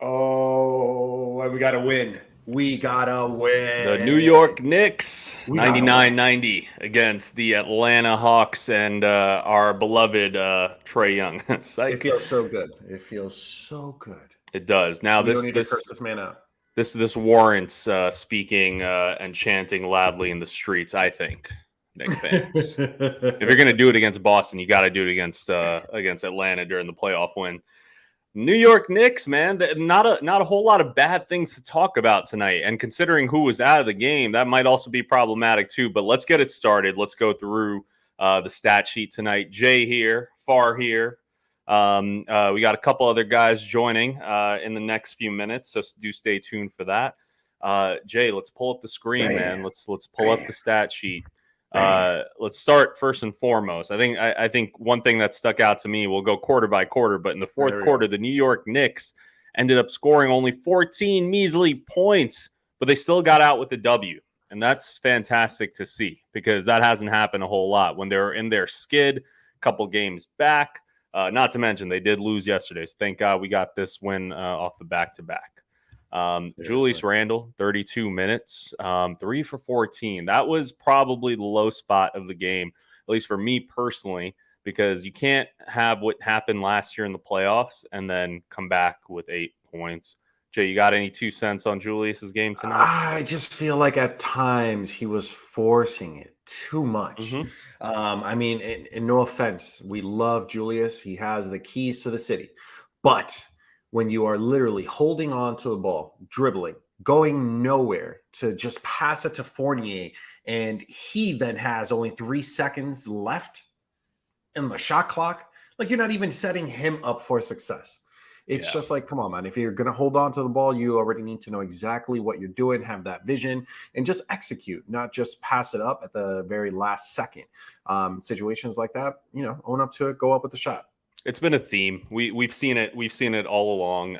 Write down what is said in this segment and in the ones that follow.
Oh, and we got to win. We got to win. The New York Knicks, We gotta win. 99-90 against the Atlanta Hawks and our beloved Trae Young. It feels so good. It feels so good. It does. Now We don't need to curse this man out. This warrants speaking and chanting loudly in the streets, I think, Knicks fans. If you're going to do it against Boston, you got to do it against Atlanta during the playoff win. New York Knicks, man, not a whole lot of bad things to talk about tonight. And considering who was out of the game, that might also be problematic too. But let's get it started. Let's go through the stat sheet tonight. Jay here, Far here. We got a couple other guys joining in the next few minutes, so do stay tuned for that. Jay, let's pull up the screen, man. Let's pull up the stat sheet. Let's start first and foremost. I think one thing that stuck out to me, we'll go quarter by quarter, but in the fourth quarter, the New York Knicks ended up scoring only 14 measly points, but they still got out with the W. And that's fantastic to see because that hasn't happened a whole lot when they're in their skid, a couple games back. Not to mention they did lose yesterday. So thank God we got this win off the back-to-back. Julius Randle, 32 minutes, 3 for 14. That was probably the low spot of the game, at least for me personally, because you can't have what happened last year in the playoffs and then come back with 8 points. Jay, you got any 2 cents on Julius's game tonight? I just feel like at times he was forcing it too much. Mhm. I mean, and no offense, we love Julius. He has the keys to the city. But when you are literally holding on to the ball, dribbling, going nowhere to just pass it to Fournier, and he then has only 3 seconds left in the shot clock, like you're not even setting him up for success. It's just like, come on, man. If you're going to hold on to the ball, you already need to know exactly what you're doing, have that vision, and just execute, not just pass it up at the very last second. Situations like that, own up to it, go up with the shot. It's been a theme. We've seen it. We've seen it all along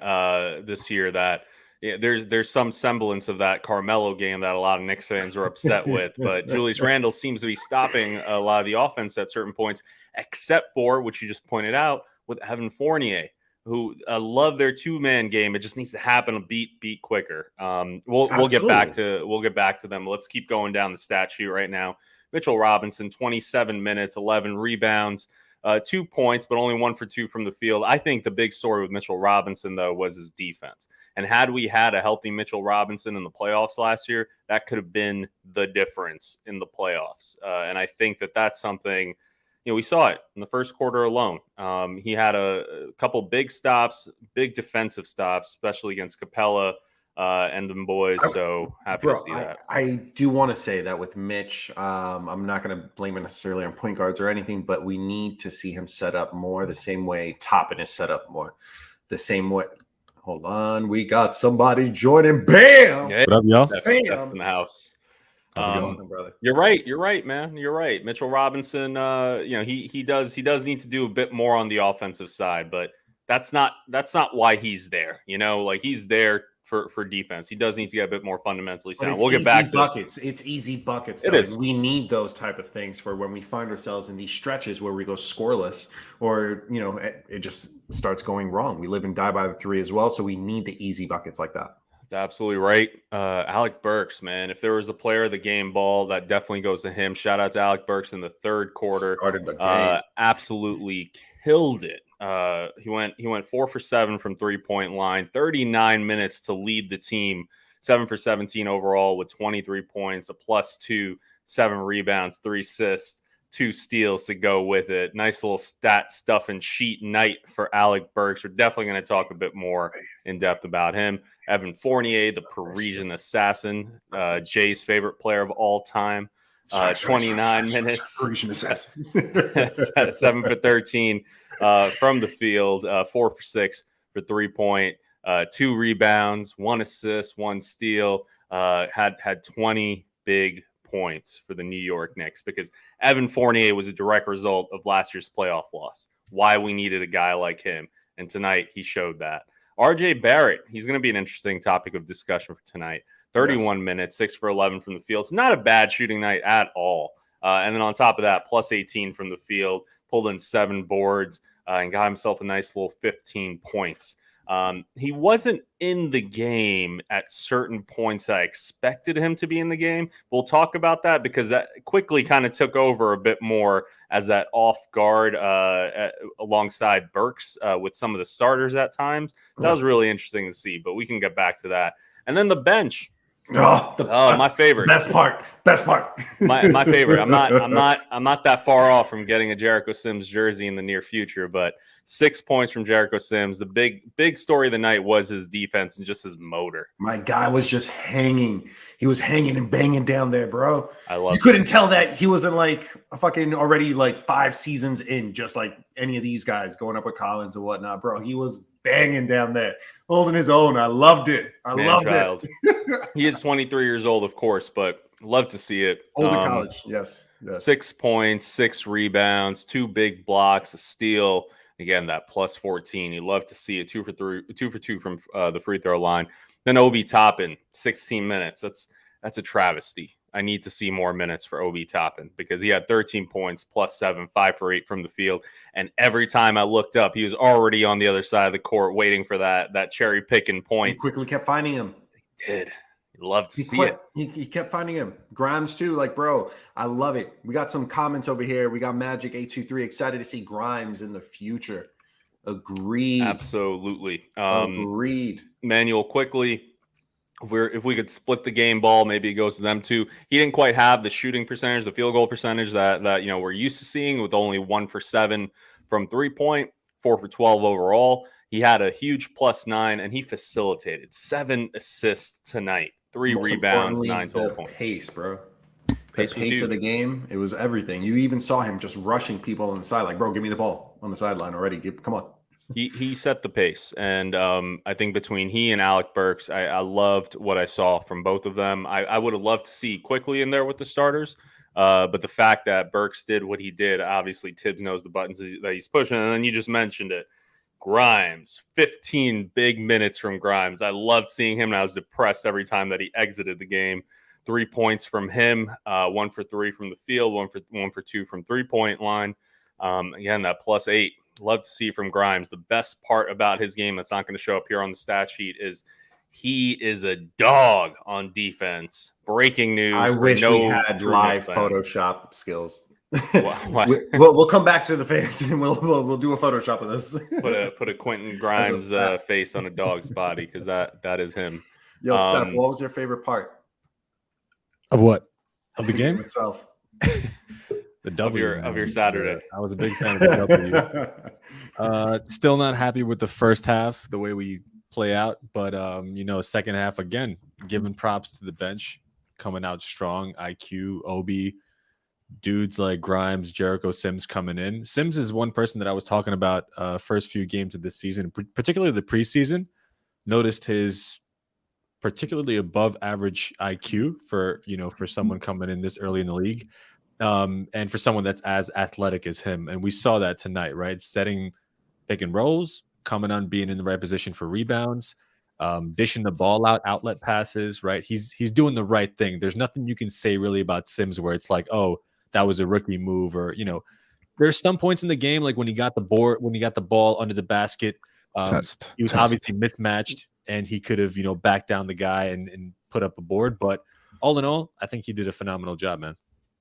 this year that there's some semblance of that Carmelo game that a lot of Knicks fans are upset with. But Julius Randle seems to be stopping a lot of the offense at certain points, except for, which you just pointed out, with Evan Fournier, who love their 2-man game. It just needs to happen a beat quicker. We'll get back to them. Let's keep going down the stat sheet right now. Mitchell Robinson, 27 minutes, 11 rebounds. 2 points, but only 1 for 2 from the field. I think the big story with Mitchell Robinson, though, was his defense. And had we had a healthy Mitchell Robinson in the playoffs last year, that could have been the difference in the playoffs. And I think that's something, we saw it in the first quarter alone. He had a couple big stops, big defensive stops, especially against Capella and them boys. So happy to see that. I do want to say that with Mitch, I'm not going to blame it necessarily on point guards or anything, but we need to see him set up more the same way Toppin is set up more. The same way. Hold on. We got somebody joining. Bam! Hey, what up, y'all? That's in the house. How's it going, brother? You're right, man. You're right. Mitchell Robinson, he does need to do a bit more on the offensive side, but that's not why he's there. He's there for defense. He does need to get a bit more fundamentally sound. We'll get back to buckets. It's easy buckets. It is. We need those type of things for when we find ourselves in these stretches where we go scoreless, or it just starts going wrong. We live and die by the 3 as well, so we need the easy buckets like that. That's absolutely right. Alec Burks, man. If there was a player of the game ball, that definitely goes to him. Shout out to Alec Burks in the third quarter. Started the game. Absolutely killed it. He went 4 for 7 from 3-point line, 39 minutes to lead the team, 7 for 17 overall with 23 points, a +2, 7 rebounds, 3 assists, 2 steals to go with it. Nice little stat stuff and sheet night for Alec Burks. We're definitely going to talk a bit more in depth about him. Evan Fournier, the Parisian assassin, Jay's favorite player of all time. 29 minutes, 7 for 13 from the field, 4 for 6 for 3-point, 2 rebounds, 1 assist, 1 steal, had 20 big points for the New York Knicks because Evan Fournier was a direct result of last year's playoff loss. Why we needed a guy like him. And tonight he showed that. RJ Barrett, he's going to be an interesting topic of discussion for tonight. 31 minutes, 6 for 11 from the field. It's not a bad shooting night at all. And then on top of that, +18 from the field, pulled in 7 boards, and got himself a nice little 15 points. He wasn't in the game at certain points that I expected him to be in the game. We'll talk about that because that quickly kind of took over a bit more as that off guard alongside Burks with some of the starters at times. That was really interesting to see, but we can get back to that. And then the bench. My favorite. Best part. my favorite. I'm not that far off from getting a Jericho Sims jersey in the near future, but 6 points from Jericho Sims. The big story of the night was his defense and just his motor. My guy was just hanging. He was hanging and banging down there, bro. You couldn't tell that he wasn't like a fucking already like 5 seasons in, just like any of these guys going up with Collins and whatnot, bro. He was banging down there, holding his own. I loved it. Loved it. He is 23 years old, of course, but love to see it. Old in college, yes. 6 points, 6 rebounds, 2 big blocks, a steal. Again, that plus 14. You love to see it. 2 for 2 from the free throw line. Then Obi Toppin, 16 minutes. That's a travesty. I need to see more minutes for Obi Toppin because he had 13 points, plus 7, 5 for 8 from the field. And every time I looked up, he was already on the other side of the court waiting for that cherry picking points. He quickly kept finding him. He did. Love to see it. He kept finding him. Grimes too. Like, bro, I love it. We got some comments over here. We got Magic 823 excited to see Grimes in the future. Agreed. Absolutely. Agreed. Manuel, quickly, if we could split the game ball, maybe it goes to them too. He didn't quite have the shooting percentage, the field goal percentage that we're used to seeing, with only 1 for 7 from 3-point, 4 for 12 overall. He had a huge plus 9, and he facilitated 7 assists tonight, 3 rebounds, 9 total points. Pace, bro. The pace of the game, it was everything. You even saw him just rushing people on the side, like, bro, give me the ball on the sideline already. Come on. He set the pace, and I think between he and Alec Burks, I loved what I saw from both of them. I would have loved to see quickly in there with the starters, but the fact that Burks did what he did, obviously Tibbs knows the buttons that he's pushing, and then you just mentioned it. Grimes, 15 big minutes from Grimes. I loved seeing him, and I was depressed every time that he exited the game. 3 points from him, 1 for 3 from the field, 1 for 2 from 3-point line. Again, that plus 8. Love to see from Grimes. The best part about his game that's not going to show up here on the stat sheet is he is a dog on defense. Breaking news. I wish we had live Photoshop skills. Why? We'll come back to the fans and we'll do a Photoshop of this. Put a Quentin Grimes face on a dog's body, because that is him. Yo, Steph, what was your favorite part of what? Of the game itself? The W of your Saturday. I was a big fan of the W. Still not happy with the first half, the way we play out, but second half, again, giving props to the bench, coming out strong. IQ, Obi, dudes like Grimes, Jericho Sims coming in. Sims is one person that I was talking about first few games of this season, particularly the preseason. Noticed his particularly above average IQ for someone coming in this early in the league. And for someone that's as athletic as him. And we saw that tonight, right? Setting pick and rolls, coming on, being in the right position for rebounds, dishing the ball out, outlet passes, right? He's doing the right thing. There's nothing you can say really about Sims where it's like, oh, that was a rookie move, or, there's some points in the game, like when he got the ball under the basket, he was obviously mismatched and he could have, backed down the guy and put up a board. But all in all, I think he did a phenomenal job, man.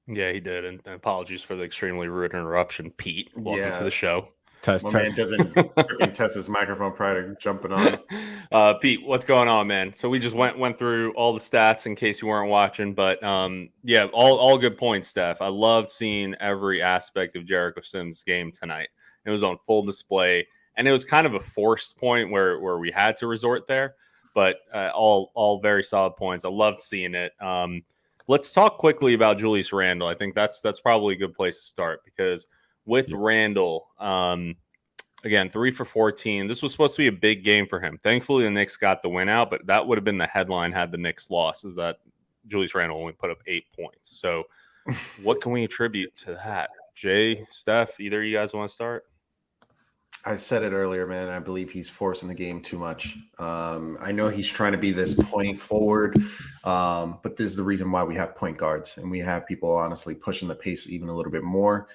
Yeah, he did. And apologies for the extremely rude interruption, Pete. Welcome to the show. My man doesn't freaking test his microphone prior to jumping on. Pete, what's going on, man? So we just went through all the stats in case you weren't watching, but all good points, Steph. I loved seeing every aspect of Jericho Sims' game tonight. It was on full display, and it was kind of a forced point where we had to resort there, but all very solid points. I loved seeing it. Let's talk quickly about Julius Randle. I think that's probably a good place to start, because with Randle, again, 3 for 14. This was supposed to be a big game for him. Thankfully, the Knicks got the win out, but that would have been the headline had the Knicks lost, is that Julius Randle only put up 8 points. So what can we attribute to that? Jay, Steph, either of you guys want to start? I said it earlier, man. I believe he's forcing the game too much. I know he's trying to be this point forward, but this is the reason why we have point guards, and we have people honestly pushing the pace even a little bit more,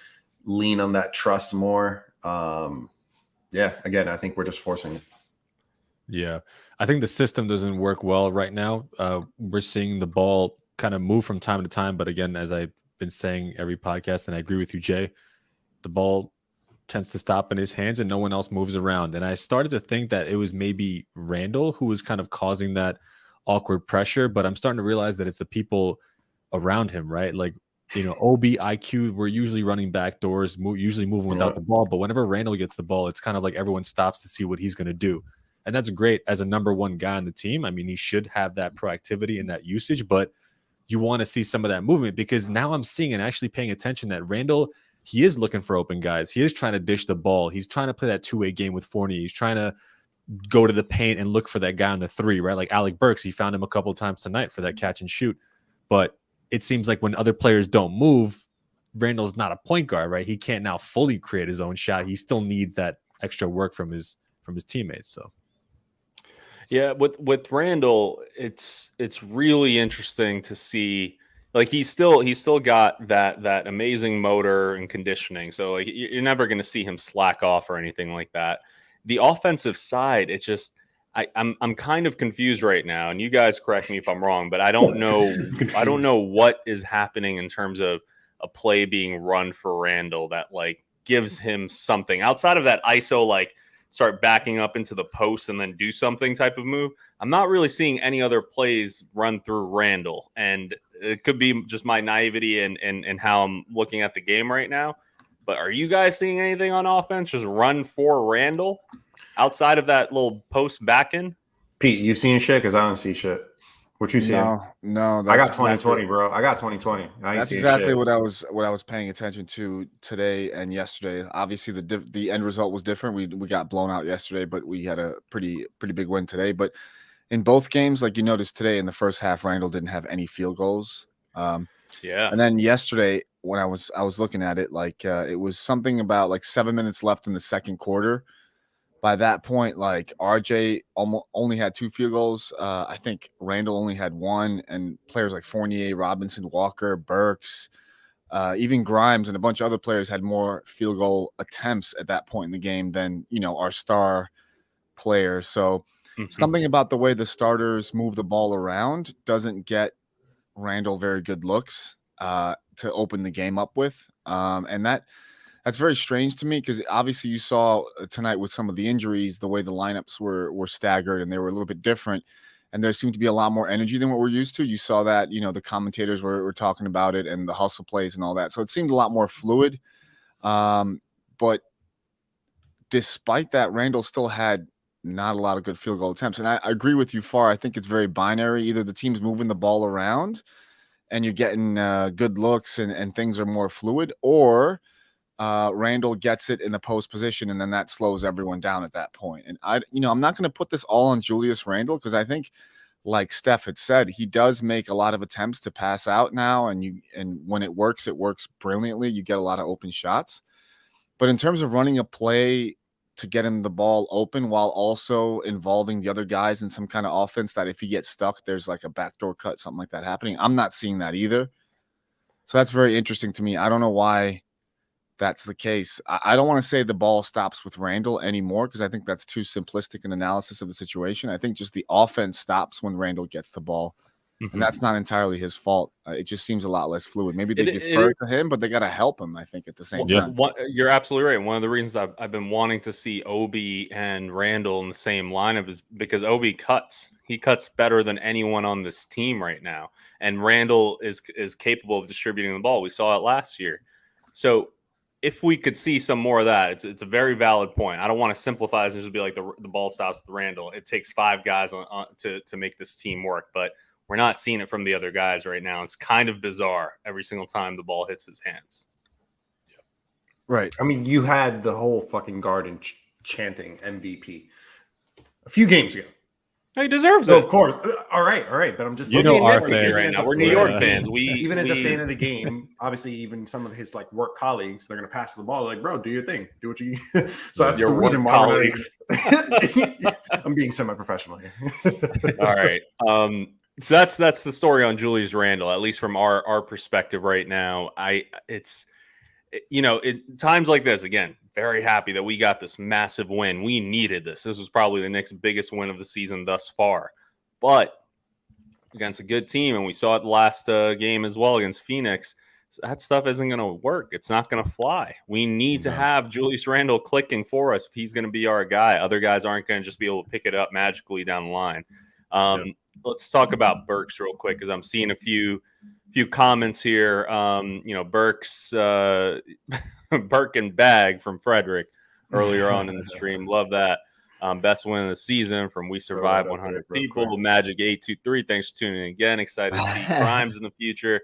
lean on that trust more. Again, I think we're just forcing it. Yeah. I think the system doesn't work well right now. We're seeing the ball kind of move from time to time. But again, as I've been saying every podcast, and I agree with you, Jay, the ball tends to stop in his hands and no one else moves around. And I started to think that it was maybe Randle who was kind of causing that awkward pressure. But I'm starting to realize that it's the people around him, right? Like, OB, IQ, we're usually running back doors, usually moving without the ball. But whenever Randle gets the ball, it's kind of like everyone stops to see what he's going to do. And that's great as a number one guy on the team. I mean, he should have that proactivity and that usage, but you want to see some of that movement because now I'm seeing and actually paying attention that Randle, he is looking for open guys. He is trying to dish the ball. He's trying to play that two-way game with Fournier. He's trying to go to the paint and look for that guy on the three, right? Like Alec Burks, he found him a couple of times tonight for that catch and shoot. But it seems like when other players don't move, Randle's not a point guard, right? He can't now fully create his own shot. He still needs that extra work from his teammates. So yeah, with Randle, it's really interesting to see. Like he's still got that amazing motor and conditioning. So like, you're never going to see him slack off or anything like that. The offensive side, it's just I'm kind of confused right now. And you guys correct me if I'm wrong, but I don't know what is happening in terms of a play being run for Randle that like gives him something outside of that ISO like start backing up into the post and then do something type of move. I'm not really seeing any other plays run through Randle. And it could be just my naivety and how I'm looking at the game right now. But are you guys seeing anything on offense just run for Randle outside of that little post back in? Pete, you seen shit? Because I don't see shit. What you seeing? No. I got 2020, bro. I got 2020. That's exactly what I was paying attention to today and yesterday. Obviously, the end result was different. We got blown out yesterday, but we had a pretty big win today. But in both games, like you noticed today in the first half, Randle didn't have any field goals. Yeah. And then yesterday, when I was looking at it, like it was something about like 7 minutes left in the second quarter. By that point, like RJ only had 2 field goals. I think Randle only had 1, and players like Fournier, Robinson, Walker, Burks, even Grimes, and a bunch of other players had more field goal attempts at that point in the game than our star players. So something about the way the starters move the ball around doesn't get Randle very good looks to open the game up with, and that's very strange to me because obviously you saw tonight with some of the injuries, the way the lineups were staggered and they were a little bit different. And there seemed to be a lot more energy than what we're used to. You saw that, the commentators were talking about it and the hustle plays and all that. So it seemed a lot more fluid. But despite that, Randle still had not a lot of good field goal attempts. And I agree with you, Far. I think it's very binary. Either the team's moving the ball around and you're getting good looks and things are more fluid, or Randle gets it in the post position, and then that slows everyone down at that point. And I'm not going to put this all on Julius Randle because I think, like Steph had said, he does make a lot of attempts to pass out now, and when it works brilliantly. You get a lot of open shots. But in terms of running a play to get him the ball open while also involving the other guys in some kind of offense that if he gets stuck, there's like a backdoor cut, something like that happening. I'm not seeing that either. So that's very interesting to me. I don't know why that's the case. I don't want to say the ball stops with Randle anymore because I think that's too simplistic an analysis of the situation. I think just the offense stops when Randle gets the ball, and that's not entirely his fault. It just seems a lot less fluid. Maybe they defer to him, but they got to help him, I think, at the same time. You're absolutely right. One of the reasons I've been wanting to see Obi and Randle in the same lineup is because Obi cuts. He cuts better than anyone on this team right now, and Randle is capable of distributing the ball. We saw it last year. So if we could see some more of that, it's a very valid point. I don't want to simplify this and just be like the ball stops with Randle. It takes 5 guys to make this team work, but we're not seeing it from the other guys right now. It's kind of bizarre every single time the ball hits his hands. Right. I mean, you had the whole fucking Garden chanting MVP a few games ago. He deserves So it. Of course. All right. But I'm just our fans right now. We're New York fans. Even as a fan of the game, obviously, even some of his like work colleagues, they're gonna pass the ball. Like, bro, do your thing. Do what you. So that's Your the reason work why colleagues. I'm being semi-professional here. All right. So that's the story on Julius Randle, at least from our perspective right now. It's times like this, again, very happy that we got this massive win. We needed this. This was probably the Knicks' biggest win of the season thus far. But against a good team, and we saw it last game as well against Phoenix, that stuff isn't going to work. It's not going to fly. We need to have Julius Randle clicking for us if he's going to be our guy. Other guys aren't going to just be able to pick it up magically down the line. Let's talk about Burks real quick, because I'm seeing a few comments here. Burks, Burke and Bag from Frederick earlier on in the stream. Love that. Best win of the season from We Survived 100 People. Magic 823. Thanks for tuning in again. Excited to see Grimes in the future.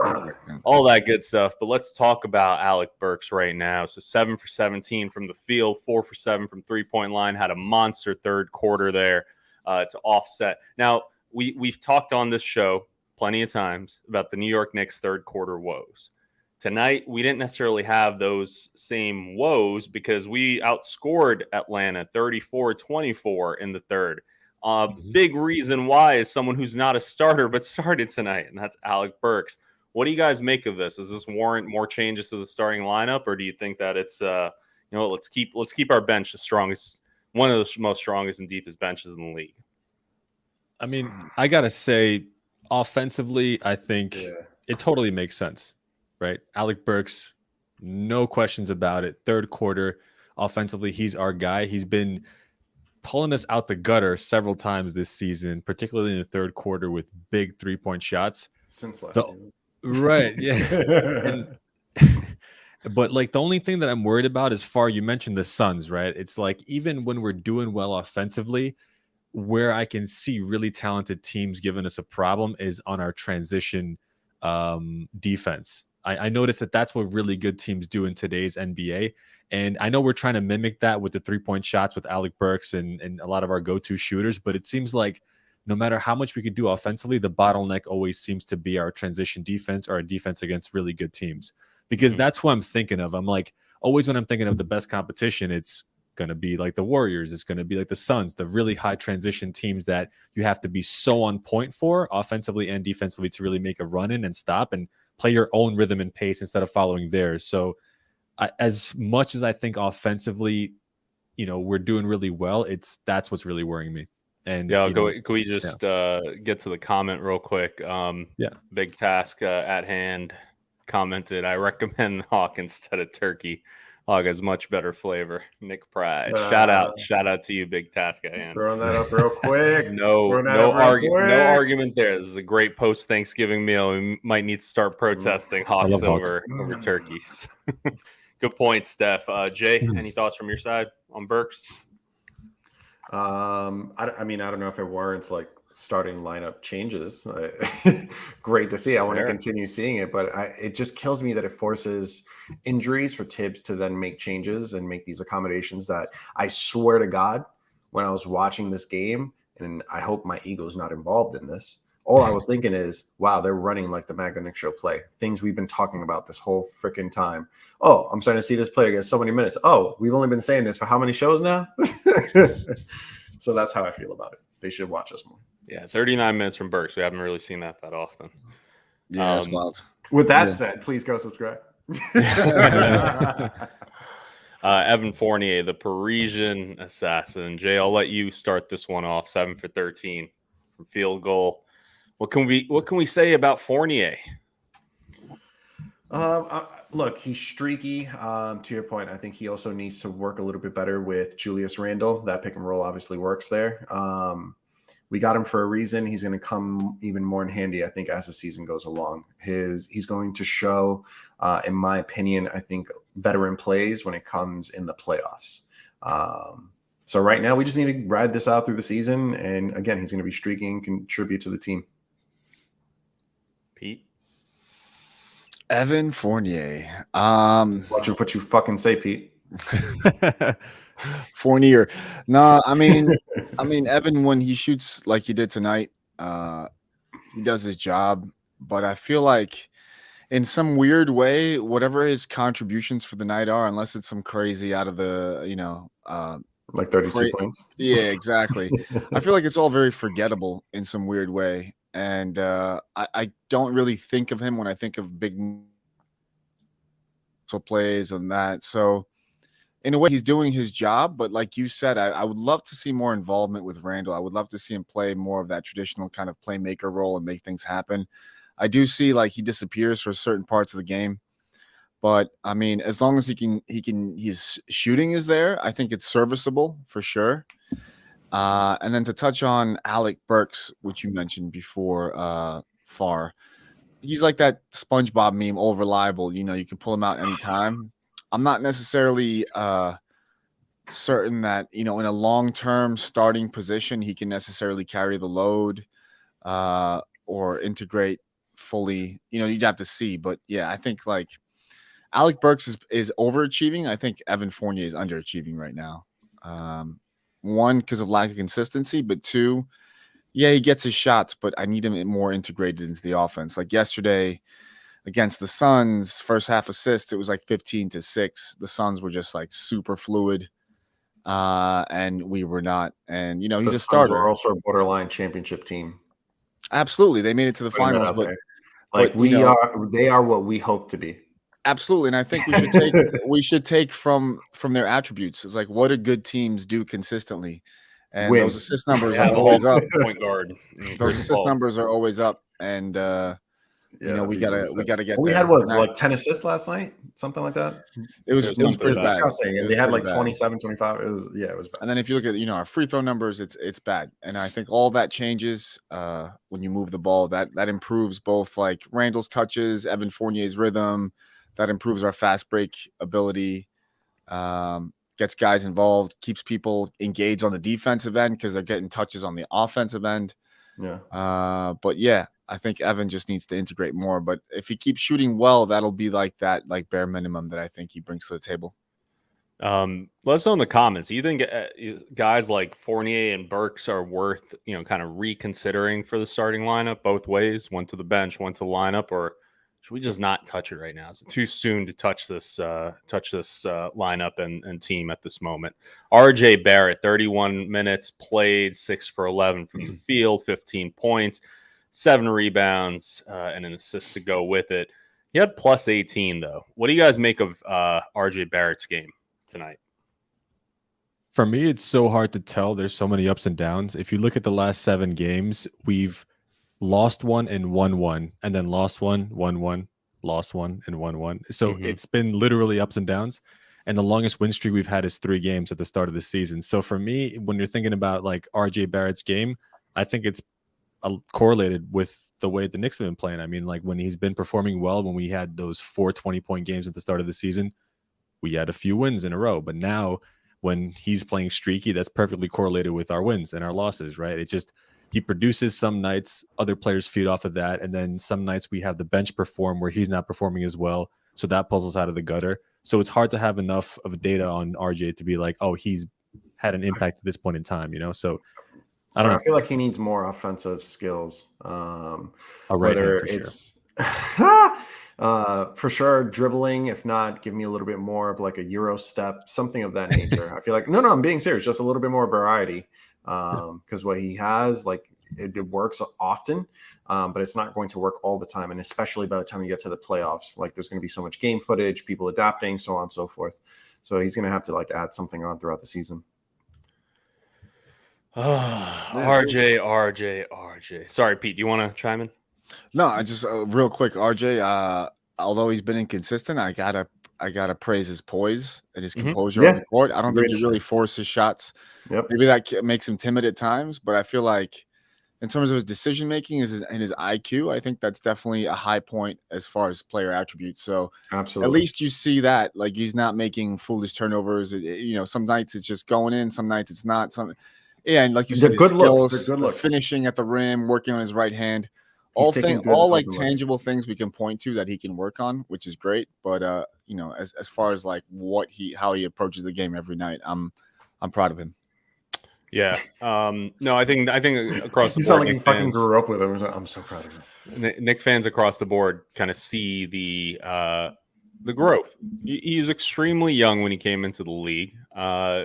All that good stuff. But let's talk about Alec Burks right now. So 7 for 17 from the field, 4 for 7 from 3-point line. Had a monster third quarter there to offset. Now, we've talked on this show plenty of times about the New York Knicks third quarter woes. Tonight, we didn't necessarily have those same woes because we outscored Atlanta 34-24 in the third. Big reason why is someone who's not a starter but started tonight, and that's Alec Burks. What do you guys make of this? Does this warrant more changes to the starting lineup, or do you think that it's let's keep our bench the strongest, one of the most strongest and deepest benches in the league? I mean, I gotta say, offensively, I think it totally makes sense. Right, Alec Burks, no questions about it. Third quarter, offensively, he's our guy. He's been pulling us out the gutter several times this season, particularly in the third quarter with big 3-point shots. Since last season. Right, yeah. But like the only thing that I'm worried about is you mentioned the Suns, right? It's like even when we're doing well offensively, where I can see really talented teams giving us a problem is on our transition defense. I noticed that that's what really good teams do in today's NBA. And I know we're trying to mimic that with the 3-point shots with Alec Burks and a lot of our go-to shooters, but it seems like no matter how much we could do offensively, the bottleneck always seems to be our transition defense or our defense against really good teams. Because that's what I'm thinking of. I'm like, always when I'm thinking of the best competition, it's going to be like the Warriors. It's going to be like the Suns, the really high transition teams that you have to be so on point for offensively and defensively to really make a run in and stop and play your own rhythm and pace instead of following theirs. So as much as I think offensively, we're doing really well, that's what's really worrying me. And can we just get to the comment real quick? Big Task at hand commented, I recommend hawk instead of turkey. Hog has much better flavor. Nick Pride. Shout out to you, Big Task at hand. Throwing that up real quick. No argument there. This is a great post-Thanksgiving meal. We might need to start protesting hawks over turkeys. Good point, Steph. Jay, any thoughts from your side on Burks? I don't know if it warrants like starting lineup changes. Great to see. I want to continue seeing it, but it just kills me that it forces injuries for Tibbs to then make changes and make these accommodations that I swear to God, when I was watching this game, and I hope my ego's not involved in this, all I was thinking is, wow, they're running like the Mago Nick Show play. Things we've been talking about this whole freaking time. Oh, I'm starting to see this player get so many minutes. Oh, we've only been saying this for how many shows now? So that's how I feel about it. They should watch us more. Yeah, 39 minutes from Burks. We haven't really seen that often. Yeah, that's wild. With that said, please go subscribe. Evan Fournier, the Parisian assassin. Jay, I'll let you start this one off. 7 for 13 from field goal. What can we say about Fournier? Look, he's streaky. To your point, I think he also needs to work a little bit better with Julius Randle. That pick and roll obviously works there. We got him for a reason. He's going to come even more in handy, I think, as the season goes along. He's going to show, in my opinion, I think, veteran plays when it comes in the playoffs. So right now, we just need to ride this out through the season. And again, he's going to be streaky and contribute to the team. Pete? Evan Fournier. Watch what you fucking say, Pete. Fournier. No, I mean, Evan, when he shoots like he did tonight, he does his job. But I feel like in some weird way, whatever his contributions for the night are, unless it's some crazy out of the, like 32 points. Yeah, exactly. I feel like it's all very forgettable in some weird way. And I don't really think of him when I think of big plays and that. So in a way, he's doing his job. But like you said, I would love to see more involvement with Randle. I would love to see him play more of that traditional kind of playmaker role and make things happen. I do see like he disappears for certain parts of the game. But I mean, as long as his shooting is there, I think it's serviceable for sure. And then to touch on Alec Burks, which you mentioned before, Far, he's like that SpongeBob meme, all reliable. You know, you can pull him out anytime. I'm not necessarily certain that, you know, in a long-term starting position, he can necessarily carry the load or integrate fully. You know, you'd have to see. But yeah, I think like Alec Burks is overachieving. I think Evan Fournier is underachieving right now. One, because of lack of consistency, but two, yeah, he gets his shots, but I need him more integrated into the offense. Like yesterday against the Suns, first half assists, it was like 15-6. The Suns were just like super fluid, and we were not. And, you know, he's a starter. We're also a borderline championship team. Absolutely. They made it to the finals, but like they are what we hope to be. Absolutely, and I think we should take from their attributes. It's like, what do good teams do consistently? And those assist numbers are always up. Point guard. Those assist numbers are always up, and you know, we gotta get. We there. had like 10 assists last night, something like that. It was disgusting, and they had like 27, 25. It was bad. And then if you look at, you know, our free throw numbers, it's bad. And I think all that changes when you move the ball. That improves both like Randle's touches, Evan Fournier's rhythm. That improves our fast break ability, gets guys involved, keeps people engaged on the defensive end because they're getting touches on the offensive end. Yeah. But yeah, I think Evan just needs to integrate more. But if he keeps shooting well, that'll be like that, like bare minimum that I think he brings to the table. Let us know in the comments. Do you think guys like Fournier and Burks are worth, you know, kind of reconsidering for the starting lineup both ways, one to the bench, one to the lineup, or should we just not touch it right now? Is it too soon to touch this lineup and team at this moment? RJ Barrett, 31 minutes played, 6 for 11 from the field, 15 points, 7 rebounds, and an assist to go with it. He had plus 18 though. What do you guys make of RJ Barrett's game tonight? For me, it's so hard to tell. There's so many ups and downs. If you look at the last 7 games, we've lost one and won one, and then lost one, won one, lost one, and won one. So it's been literally ups and downs. And the longest win streak we've had is 3 games at the start of the season. So for me, when you're thinking about like RJ Barrett's game, I think it's correlated with the way the Knicks have been playing. I mean, like when he's been performing well, when we had those 4 20-point games at the start of the season, we had a few wins in a row. But now when he's playing streaky, that's perfectly correlated with our wins and our losses, right? It just, he produces some nights, other players feed off of that. And then some nights we have the bench perform where he's not performing as well. So that pulls us out of the gutter. So it's hard to have enough of data on RJ to be like, oh, he's had an impact at this point in time, you know? So I don't know. I feel like he needs more offensive skills. Whether it's for sure dribbling, if not, give me a little bit more of like a Euro step, something of that nature. I feel like, no, I'm being serious, just a little bit more variety. Because what he has, like, it works often, but it's not going to work all the time. And especially by the time you get to the playoffs, like there's going to be so much game footage, people adapting, so on and so forth. So he's going to have to like add something on throughout the season. RJ. Sorry, Pete, do you want to chime in? No, I just real quick, RJ, although he's been inconsistent, I gotta praise his poise and his composure on the court. I don't think he really forces shots. Yep. Maybe that makes him timid at times, but I feel like in terms of his decision making and his IQ, I think that's definitely a high point as far as player attributes. So absolutely, at least you see that, like he's not making foolish turnovers. You know, some nights it's just going in, some nights it's not. And like you said, good skills, looks, finishing at the rim, working on his right hand. All like tangible things we can point to that he can work on, which is great. But you know, as far as like how he approaches the game every night, I'm proud of him. Yeah. No, I think across the board, sound like you fucking grew up with him. I'm so proud of him. Knicks fans across the board kind of see the growth. He was extremely young when he came into the league.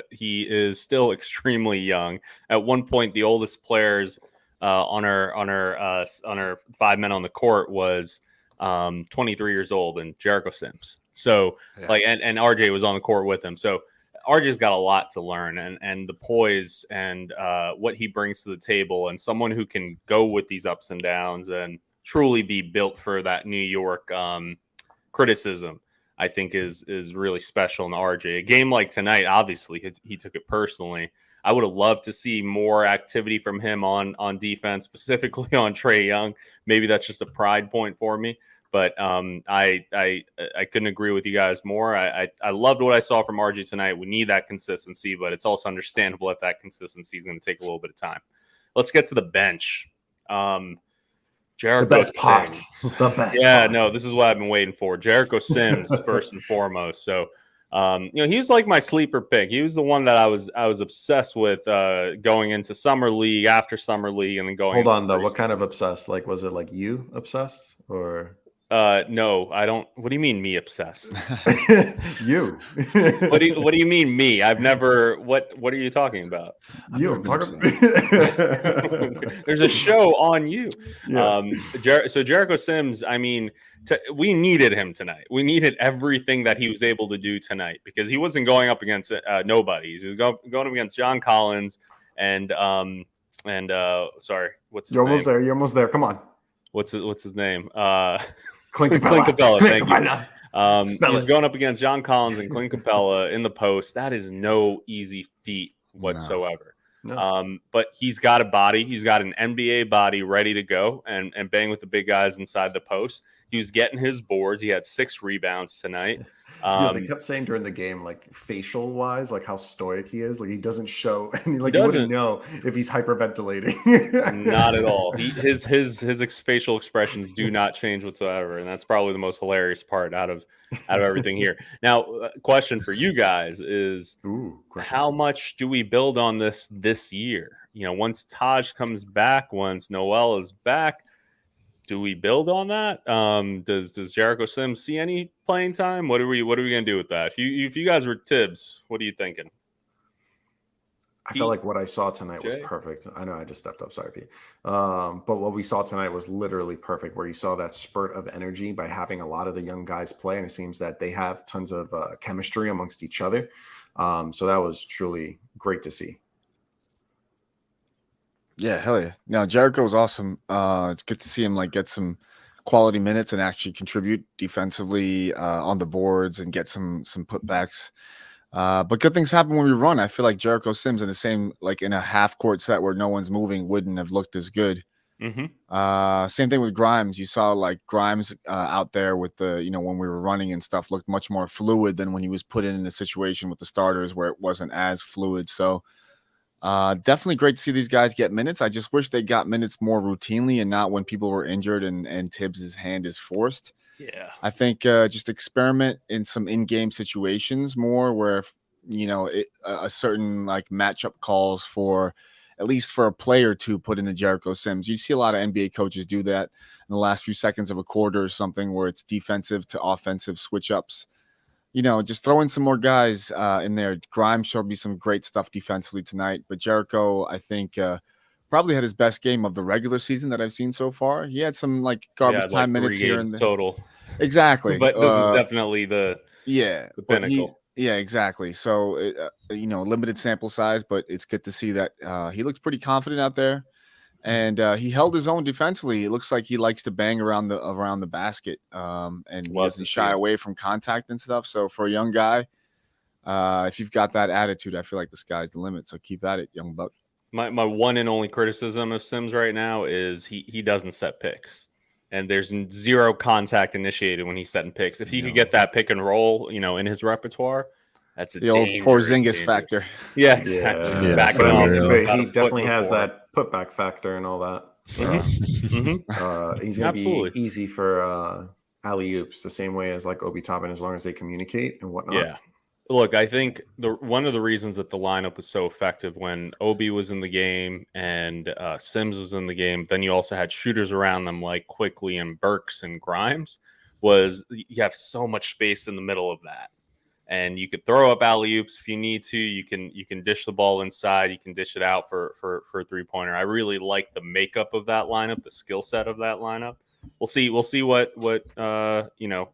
He is still extremely young. At one point, the oldest players on our 5 men on the court was 23 years old and Jericho Sims. So like, and RJ was on the court with him. So RJ's got a lot to learn, and the poise and what he brings to the table, and someone who can go with these ups and downs and truly be built for that New York criticism, I think is really special in RJ. A game like tonight, obviously, he took it personally. I would have loved to see more activity from him on defense, specifically on Trae Young. Maybe that's just a pride point for me. But I couldn't agree with you guys more. I loved what I saw from RJ tonight. We need that consistency, but it's also understandable that consistency is going to take a little bit of time. Let's get to the bench. Jericho The best pot. Sims. The best Yeah, pot. no, this is what I've been waiting for. Jericho Sims, first and foremost. So, he was like my sleeper pick. He was the one that I was obsessed with going into summer league, after summer league, and then going. Hold on, though. What kind of obsessed? Like, was it like you obsessed or? No, I don't. What do you mean me obsessed? You. What do you mean me? I've never. What are you talking about? You. There's a show on you. Yeah. So Jericho Sims, I mean, we needed him tonight. We needed everything that he was able to do tonight, because he wasn't going up against nobodies. He was going up against John Collins and sorry, what's his You're name? almost there. You're almost there. Come on. What's his name? Clint Capella. Thank you. Spell He's it. going up against John Collins and Clint Capella in the post. That is no easy feat whatsoever. No. But he's got a body. He's got an NBA body ready to go and bang with the big guys inside the post. He was getting his boards. He had 6 rebounds tonight. They kept saying during the game, like facial wise, like how stoic he is. Like he doesn't show, and you wouldn't know if he's hyperventilating. Not at all. His facial expressions do not change whatsoever, and that's probably the most hilarious part out of everything here. Now, question for you guys is: how much do we build on this year? Once Taj comes back, once Noel is back, do we build on that? Does Jericho Sims see any playing time? What are we gonna do with that? If you guys were Tibbs, what are you thinking? I felt like what I saw tonight was perfect. I know I just stepped up, sorry, Pete. But what we saw tonight was literally perfect, where you saw that spurt of energy by having a lot of the young guys play, and it seems that they have tons of chemistry amongst each other. So that was truly great to see. Yeah, hell yeah. Now Jericho's awesome. It's good to see him get some quality minutes and actually contribute defensively on the boards and get some putbacks. But good things happen when we run. I feel like Jericho Sims in the same, in a half court set where no one's moving, wouldn't have looked as good. Mm-hmm. Same thing with Grimes. You saw Grimes out there with the, when we were running and stuff, looked much more fluid than when he was put in a situation with the starters where it wasn't as fluid. So definitely great to see these guys get minutes. I just wish they got minutes more routinely and not when people were injured and Tibbs's hand is forced. Yeah, I think just experiment in some in-game situations more where, a certain matchup calls for at least for a player to put in the Jericho Sims. You see a lot of NBA coaches do that in the last few seconds of a quarter or something where it's defensive to offensive switch ups. Just throw in some more guys in there. Grimes showed me some great stuff defensively tonight, but Jericho, I think, probably had his best game of the regular season that I've seen so far. He had some garbage time minutes here and there. Total. Exactly. But this is definitely the pinnacle. Exactly. So, limited sample size, but it's good to see that he looks pretty confident out there. And he held his own defensively. It looks like he likes to bang around the basket, and he doesn't shy away from contact and stuff. So for a young guy, if you've got that attitude, I feel like the sky's the limit. So keep at it, young buck. My one and only criticism of Sims right now is he doesn't set picks, and there's 0 contact initiated when he's setting picks. If he could get that pick and roll, in his repertoire, that's the old Porzingis factor. Yeah, exactly. Yeah. Back But it I up. mean, he definitely has that putback factor and all that. He's going to be easy for alley-oops the same way as Obi Toppin, as long as they communicate and whatnot. Yeah. Look, I think one of the reasons that the lineup was so effective when Obi was in the game and Sims was in the game, then you also had shooters around them like Quickly and Burks and Grimes, was you have so much space in the middle of that. And you could throw up alley-oops if you need to. You can dish the ball inside. You can dish it out for a three-pointer. I really like the makeup of that lineup, the skill set of that lineup. We'll see what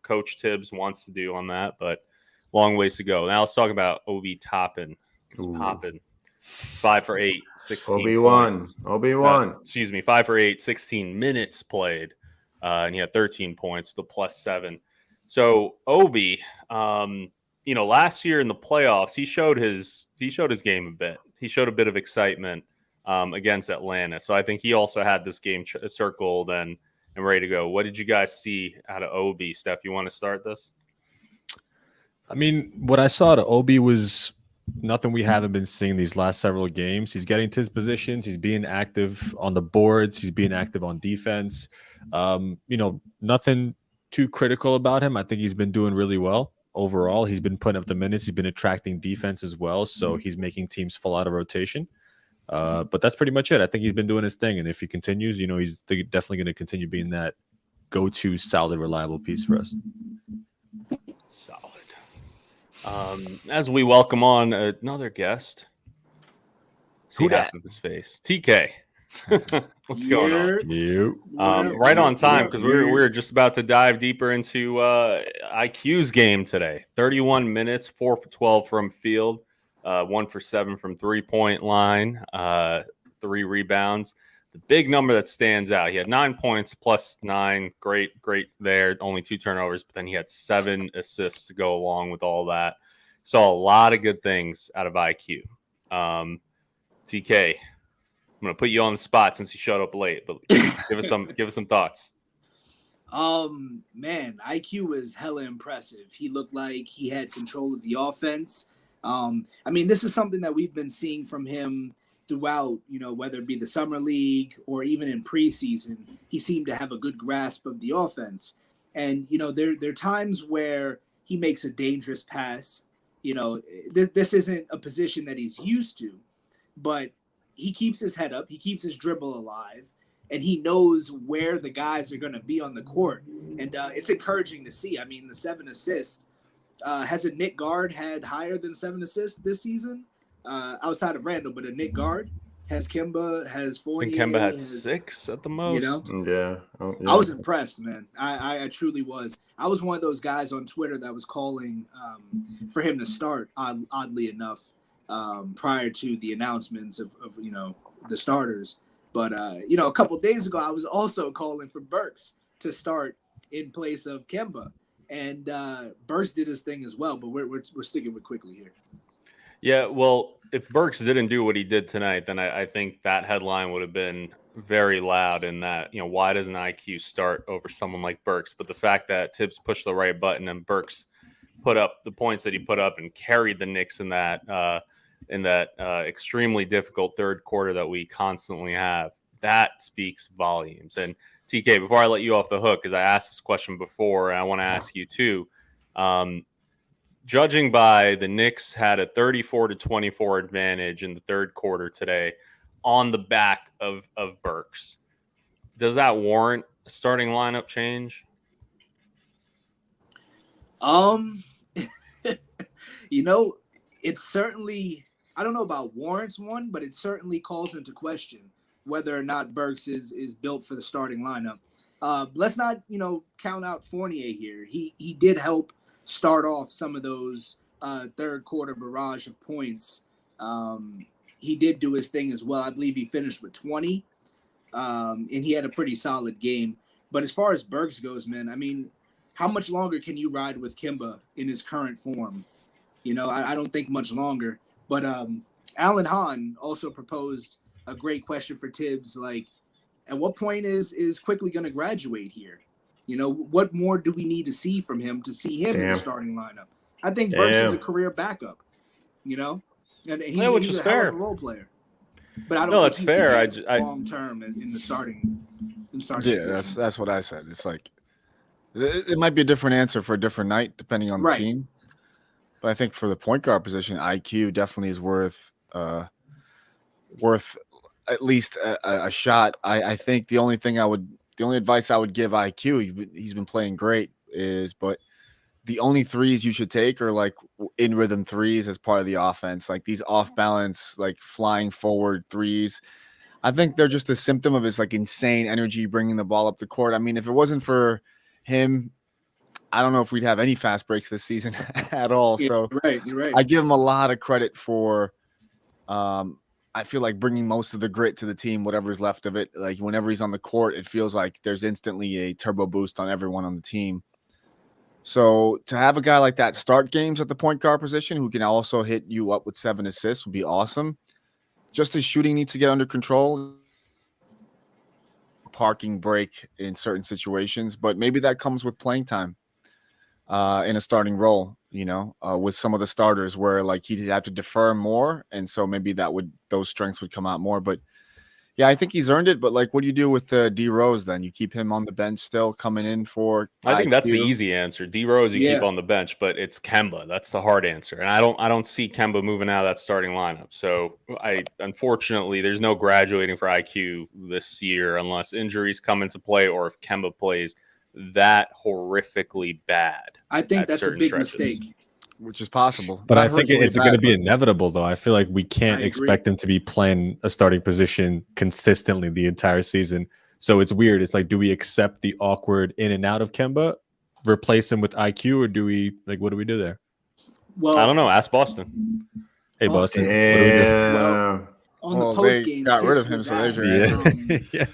Coach Tibbs wants to do on that. But long ways to go. Now let's talk about Obi Toppin. It's Ooh. popping. 5 for 8, 16 Obi-Wan. points. Obi-Wan. 5 for 8, 16 minutes played. And he had 13 points with a +7. So Obi, last year in the playoffs, he showed his game a bit. He showed a bit of excitement against Atlanta. So I think he also had this game circled and ready to go. What did you guys see out of Obi? Steph, you want to start this? I mean, what I saw to Obi was nothing we haven't been seeing these last several games. He's getting to his positions. He's being active on the boards. He's being active on defense. Nothing too critical about him. I think he's been doing really well overall. He's been putting up the minutes. He's been attracting defense as well. So he's making teams fall out of rotation. But that's pretty much it. I think he's been doing his thing. And if he continues, he's definitely going to continue being that go-to solid, reliable piece for us. Solid. As we welcome on another guest. See Who half dat? of his face. TK. What's going on? You. Right on time, because we're just about to dive deeper into IQ's game today. 31 minutes, 4 for 12 from field, 1 for 7 from three-point line, 3 rebounds. The big number that stands out, he had 9 points plus 9. Great there. Only 2 turnovers, but then he had 7 assists to go along with all that. Saw a lot of good things out of IQ. TK, I'm going to put you on the spot since you showed up late, but give us some thoughts. Man, IQ was hella impressive. He looked like he had control of the offense. This is something that we've been seeing from him throughout, whether it be the summer league or even in preseason. He seemed to have a good grasp of the offense. And, there are times where he makes a dangerous pass. This isn't a position that he's used to, but he keeps his head up. He keeps his dribble alive, and he knows where the guys are going to be on the court. And it's encouraging to see. The 7 assists. Has a Knick guard had higher than 7 assists this season? Outside of Randle, but a Knick guard has Kemba, has Fournier. I think Kemba had 6 at the most. Yeah. I was impressed, man. I truly was. I was one of those guys on Twitter that was calling for him to start, oddly enough, prior to the announcements of the starters. But, a couple of days ago, I was also calling for Burks to start in place of Kemba. And Burks did his thing as well, but we're sticking with quickly here. Yeah, well, if Burks didn't do what he did tonight, then I think that headline would have been very loud in that, why doesn't IQ start over someone like Burks? But the fact that Tibbs pushed the right button and Burks put up the points that he put up and carried the Knicks in that extremely difficult third quarter that we constantly have, that speaks volumes. And TK, before I let you off the hook, because I asked this question before, and I want to ask you too, judging by the Knicks had a 34-24 advantage in the third quarter today on the back of Burks. Does that warrant a starting lineup change? It's certainly, I don't know about warrants one, but it certainly calls into question whether or not Burks is built for the starting lineup. Let's not, count out Fournier here. He did help start off some of those third quarter barrage of points. He did do his thing as well. I believe he finished with 20, and he had a pretty solid game. But as far as Burks goes, man, how much longer can you ride with Kemba in his current form? I don't think much longer. But Alan Hahn also proposed a great question for Tibbs, like, at what point is quickly going to graduate here? What more do we need to see from him to see him in the starting lineup? I think Burks is a career backup, and he's a hell of a role player. But I don't think he's fair. Long term in the starting. Yeah, that's what I said. It's like it might be a different answer for a different night depending on the team. But I think for the point guard position, IQ definitely is worth at least a shot. I think the only advice I would give IQ, he's been playing great, but the only threes you should take are like in rhythm threes as part of the offense, like these off balance, like flying forward threes. I think they're just a symptom of his like insane energy bringing the ball up the court. If it wasn't for him I don't know if we'd have any fast breaks this season at all. Yeah, So you're right. I give him a lot of credit for. I feel like bringing most of the grit to the team, whatever's left of it. Like whenever he's on the court, it feels like there's instantly a turbo boost on everyone on the team. So to have a guy like that start games at the point guard position who can also hit you up with 7 assists would be awesome. Just his shooting needs to get under control. Parking break in certain situations, but maybe that comes with playing time in a starting role, with some of the starters where like he'd have to defer more. And so maybe those strengths would come out more. But yeah, I think he's earned it. But like, what do you do with D Rose then? You keep him on the bench still coming in for I think that's the IQ? easy answer. D Rose you keep on the bench, but it's Kemba. That's the hard answer. And I don't see Kemba moving out of that starting lineup. So unfortunately there's no graduating for IQ this year unless injuries come into play or if Kemba plays that horrifically bad. I think that's a big mistake. Which is possible. But I think it's going to be inevitable, though. I feel like we can't expect him to be playing a starting position consistently the entire season. So it's weird. It's like, do we accept the awkward in and out of Kemba, replace him with IQ, or do we, like, what do we do there? Well, I don't know. Ask Boston. Hey, Boston. Well, on the post game, got rid of him, so there's your answer.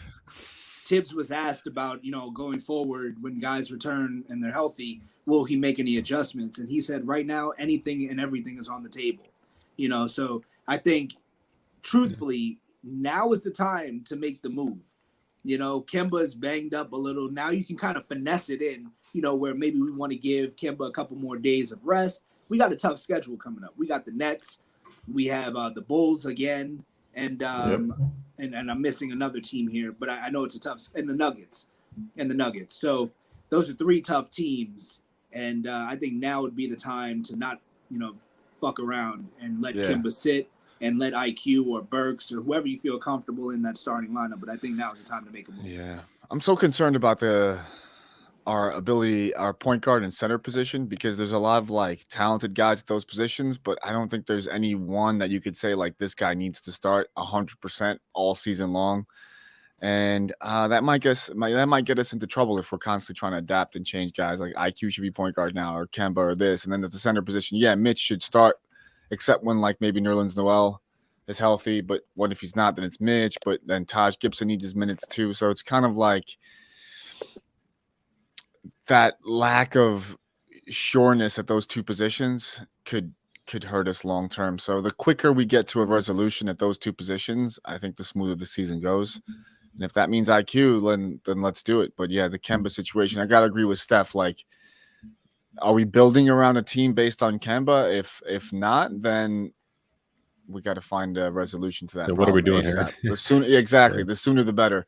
Tibbs was asked about, going forward when guys return and they're healthy, will he make any adjustments? And he said, right now, anything and everything is on the table. So I think, truthfully, now is the time to make the move. Kemba's banged up a little. Now you can kind of finesse it in, where maybe we want to give Kemba a couple more days of rest. We got a tough schedule coming up. We got the Nets. We have the Bulls again. And I'm missing another team here, but I know it's a tough – and the Nuggets. So those are 3 tough teams, and I think now would be the time to not, fuck around and let Kemba sit and let IQ or Burks or whoever you feel comfortable in that starting lineup. But I think now is the time to make a move. Yeah. I'm so concerned about our point guard and center position because there's a lot of like talented guys at those positions, but I don't think there's any one that you could say like this guy needs to start 100% all season long. And that might get us into trouble if we're constantly trying to adapt and change guys. Like IQ should be point guard now or Kemba or this. And then at the center position, Mitch should start except when like maybe Nerlens Noel is healthy, but what if he's not, then it's Mitch, but then Taj Gibson needs his minutes too. So it's kind of like that lack of sureness at those 2 positions could hurt us long term. So the quicker we get to a resolution at those 2 positions, I think the smoother the season goes. And if that means IQ, then let's do it. But yeah, the Kemba situation, I gotta agree with Steph. Like, are we building around a team based on Kemba? If not, then we got to find a resolution to that. So what are we doing here? The sooner the better.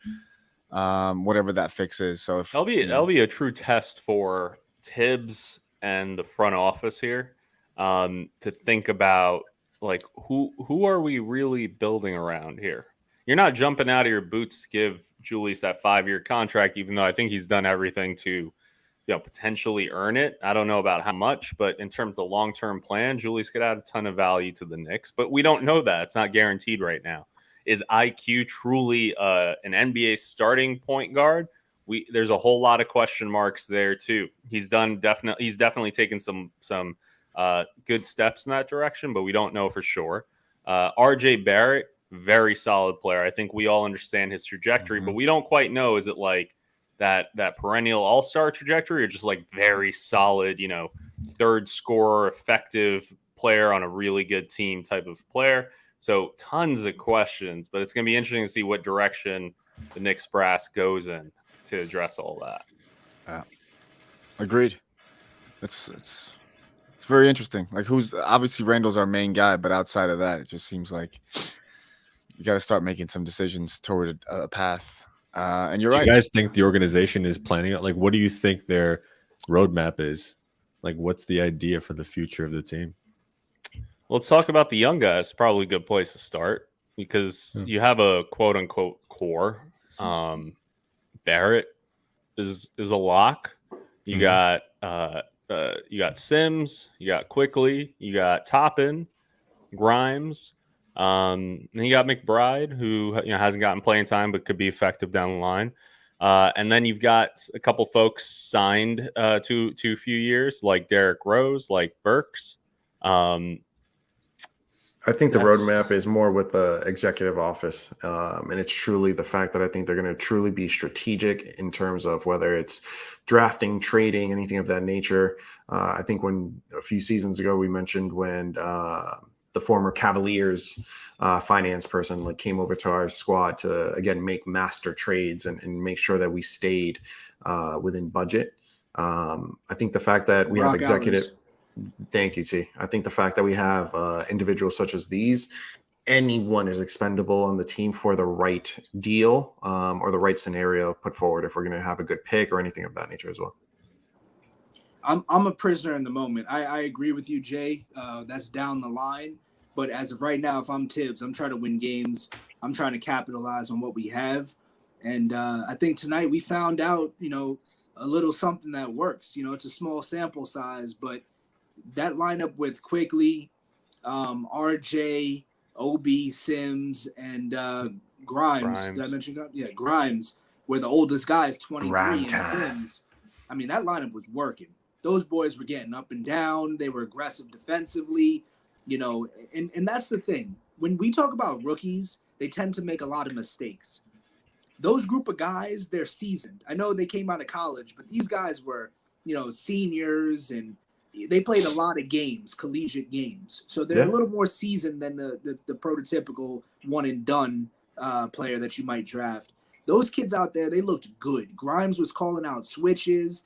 Whatever that fix is. So if that'll be a true test for Tibbs and the front office here, to think about like who are we really building around here? You're not jumping out of your boots to give Julius that 5-year contract, even though I think he's done everything to potentially earn it. I don't know about how much, but in terms of long-term plan, Julius could add a ton of value to the Knicks, but we don't know that. It's not guaranteed right now. Is IQ truly an NBA starting point guard? There's a whole lot of question marks there too. He's definitely taken some good steps in that direction, but we don't know for sure. RJ Barrett, very solid player. I think we all understand his trajectory, but we don't quite know. Is it like that perennial all-star trajectory or just like very solid, third scorer, effective player on a really good team type of player? So tons of questions, but it's going to be interesting to see what direction the Knicks brass goes in to address all that. Yeah. Agreed. It's very interesting. Like obviously Randle's our main guy, but outside of that, it just seems like you got to start making some decisions toward a path. And you're right. Do you guys think the organization is planning it? Like, what do you think their roadmap is? Like, what's the idea for the future of the team? Let's talk about the young guys. Probably a good place to start because you have a quote unquote core. Barrett is a lock. You got Sims, you got Quickly, you got Toppin, Grimes, and you got McBride, who hasn't gotten playing time but could be effective down the line. And then you've got a couple folks signed to a few years, like Derrick Rose, like Burks. I think the That's- roadmap is more with the executive office. And it's truly the fact that I think they're going to truly be strategic in terms of whether it's drafting, trading, anything of that nature. I think when a few seasons ago we mentioned when the former Cavaliers finance person like came over to our squad to, again, make master trades and make sure that we stayed within budget. I think the fact that we have Brock executive... Allers. Thank you, T. I think the fact that we have individuals such as these, anyone is expendable on the team for the right deal or the right scenario put forward if we're going to have a good pick or anything of that nature as well. I'm a prisoner in the moment. I agree with you, Jay. That's down the line. But as of right now, if I'm Tibbs, I'm trying to win games. I'm trying to capitalize on what we have. And I think tonight we found out, a little something that works. It's a small sample size, but that lineup with Quigley, RJ, Obi, Sims, and Grimes. Did I mention Grimes? Yeah, Grimes, where the oldest guy is 23 and Sims. I mean, that lineup was working. Those boys were getting up and down. They were aggressive defensively, and that's the thing. When we talk about rookies, they tend to make a lot of mistakes. Those group of guys, they're seasoned. I know they came out of college, but these guys were, seniors, and they played a lot of games, collegiate games. So they're a little more seasoned than the prototypical one and done player that you might draft. Those kids out there, they looked good. Grimes was calling out switches.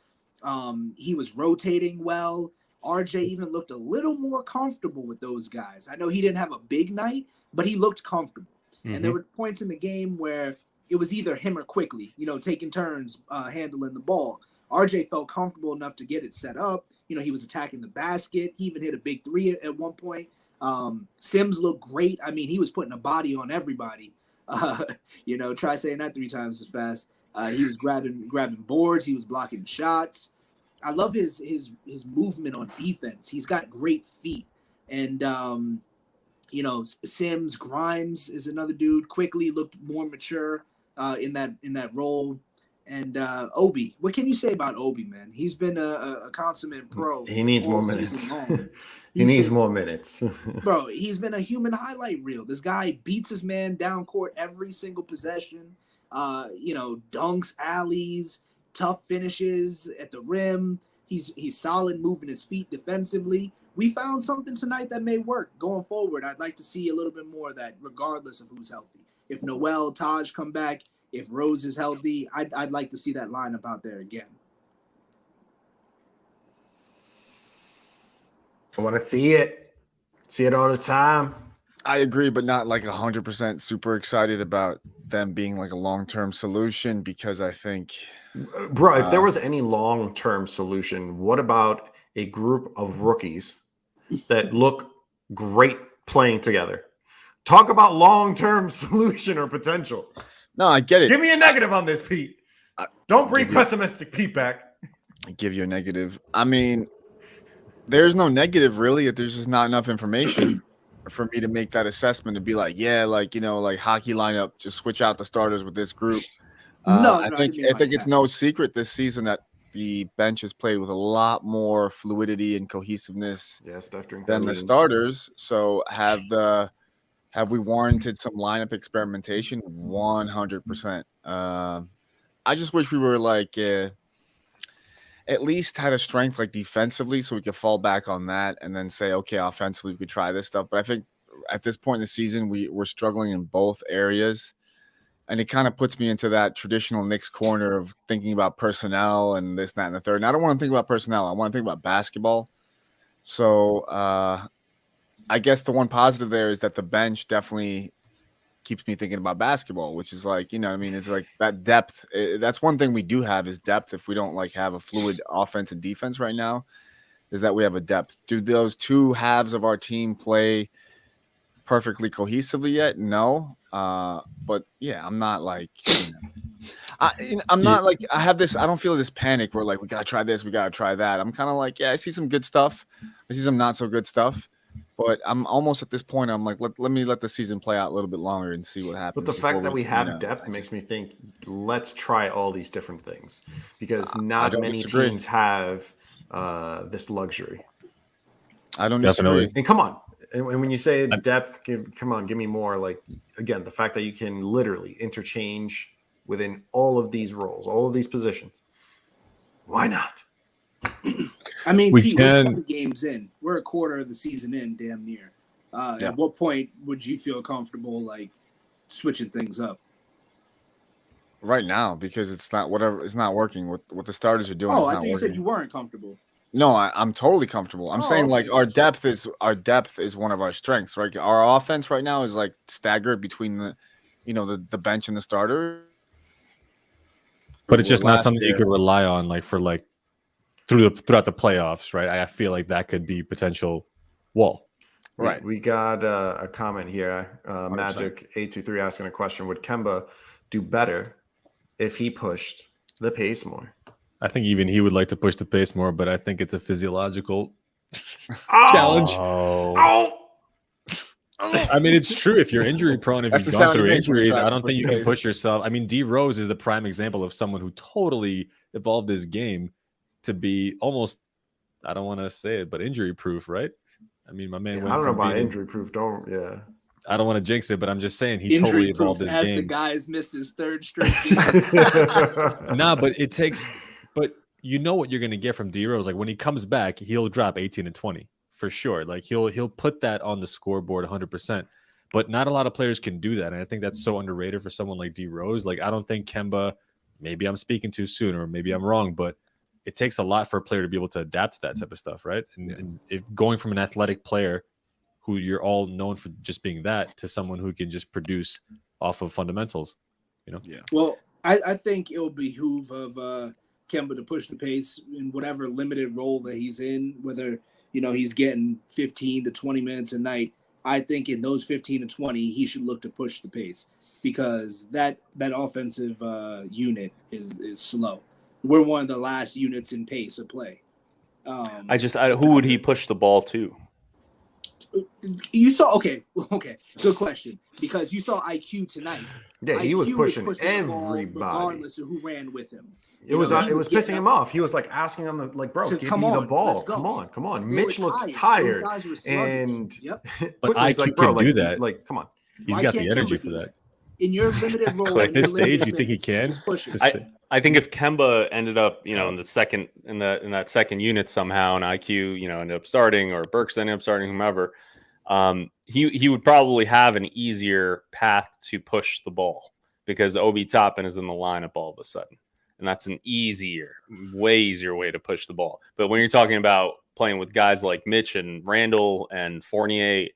He was rotating well. RJ even looked a little more comfortable with those guys. I know he didn't have a big night, but he looked comfortable. Mm-hmm. And there were points in the game where it was either him or Quigley, taking turns handling the ball. RJ felt comfortable enough to get it set up. He was attacking the basket. He even hit a big three at one point. Sims looked great. I mean, he was putting a body on everybody. Try saying that 3 times as fast. He was grabbing boards. He was blocking shots. I love his movement on defense. He's got great feet. And, Sims, Grimes is another dude. Quickly looked more mature in that role. And Obi, what can you say about Obi, man? He's been a consummate pro. He needs more minutes. He needs more minutes. Bro, he's been a human highlight reel. This guy beats his man down court every single possession. Dunks, alleys, tough finishes at the rim. He's solid moving his feet defensively. We found something tonight that may work going forward. I'd like to see a little bit more of that, regardless of who's healthy. If Noel, Taj come back, if Rose is healthy, I'd like to see that lineup out there again. I want to see it. See it all the time. I agree, but not like 100% super excited about them being like a long-term solution because I think... Bro, if there was any long-term solution, what about a group of rookies that look great playing together? Talk about long-term solution or potential. No, I get it. Give me a negative on this, Pete. Don't bring pessimistic Pete back. I give you a negative. I mean, there's no negative really if there's just not enough information for me to make that assessment to be like, like hockey lineup, just switch out the starters with this group. I think it's no secret this season that the bench has played with a lot more fluidity and cohesiveness than the starters. So have we warranted some lineup experimentation? 100%. I just wish we were like at least had a strength like defensively so we could fall back on that and then say, okay, offensively we could try this stuff. But I think at this point in the season, we're struggling in both areas. And it kind of puts me into that traditional Knicks corner of thinking about personnel and this, that, and the third. And I don't want to think about personnel. I want to think about basketball. So I guess the one positive there is that the bench definitely keeps me thinking about basketball, which is like, it's like that depth. That's one thing we do have is depth. If we don't like have a fluid offense and defense right now, is that we have a depth. Do those two halves of our team play perfectly cohesively yet? No. But yeah, I'm not like, I'm not like, I don't feel this panic where like, we got to try this, we got to try that. I'm kind of like, yeah, I see some good stuff. I see some not so good stuff. But I'm almost at this point. I'm like, let me let the season play out a little bit longer and see what happens. But the fact that we have you know, depth makes me think, let's try all these different things, because I not don't many disagree. teams have this luxury. I don't Definitely. disagree. And come on, and when you say depth, come on, give me more. Like, again, the fact that you can literally interchange within all of these roles, all of these positions. Why not? I mean, We Pete, we're can- 20 games in. We're a quarter of the season in, damn near. Yeah. At what point would you feel comfortable like switching things up? Right now, because it's not working. What the starters are doing Oh, is I not think you working. said you weren't comfortable. No, I'm totally comfortable. I'm Oh, saying okay, like our gotcha. depth is one of our strengths, right? Our offense right now is like staggered between the bench and the starter. But it's just not Last something you year- could rely on, like for like throughout the playoffs, right? I feel like that could be potential wall. right. We got a comment here. 100%. Magic 823 asking a question: would Kemba do better if he pushed the pace more? I think even he would like to push the pace more, but I think it's a physiological Oh! challenge. Oh! I mean, it's true. If you're injury prone, if That's you've the gone sound he through makes when he injuries, tries I to don't push think you the can pace. push yourself. I mean, D Rose is the prime example of someone who totally evolved his game to be almost, I don't want to say it, but injury proof, right? I mean, my man Yeah, went I don't know from about being injury proof. Yeah. I don't want to jinx it, but I'm just saying he totally Injury evolved proof his as the game. guy's missed his third straight game. Nah, but it takes, but you know what you're going to get from D Rose. Like when he comes back, he'll drop 18 and 20 for sure. Like he'll put that on the scoreboard 100%. But not a lot of players can do that, and I think that's so underrated for someone like D Rose. Like I don't think Kemba. Maybe I'm speaking too soon, or maybe I'm wrong, but it takes a lot for a player to be able to adapt to that type of stuff, right? And if going from an athletic player who you're all known for just being that to someone who can just produce off of fundamentals, you know? Yeah. Well, I think it'll behoove of Kemba to push the pace in whatever limited role that he's in, whether he's getting 15 to 20 minutes a night. I think in those 15 to 20, he should look to push the pace because that offensive unit is slow. We're one of the last units in pace of play. Who would he push the ball to? You saw okay, good question because you saw IQ tonight. Yeah, he was IQ pushing the ball everybody. regardless of who ran with him. It was he pissing getting him up off. He was like asking on the bro, to give come me the on, ball. let's go. Come on. They Mitch were looks Those tired. guys were sluggish. And Yep. But quickly, he's IQ like, bro, can do that. Like, come on. He's Why got can't the energy Kemba for do that. In your limited role, At in your this stage, limited you think he minutes, can? just push it. I think if Kemba ended up, in the second in that second unit somehow, and IQ, ended up starting, or Burks ended up starting, whomever, he would probably have an easier path to push the ball because Obi Toppin is in the lineup all of a sudden, and that's an way easier way to push the ball. But when you're talking about playing with guys like Mitch and Randle and Fournier,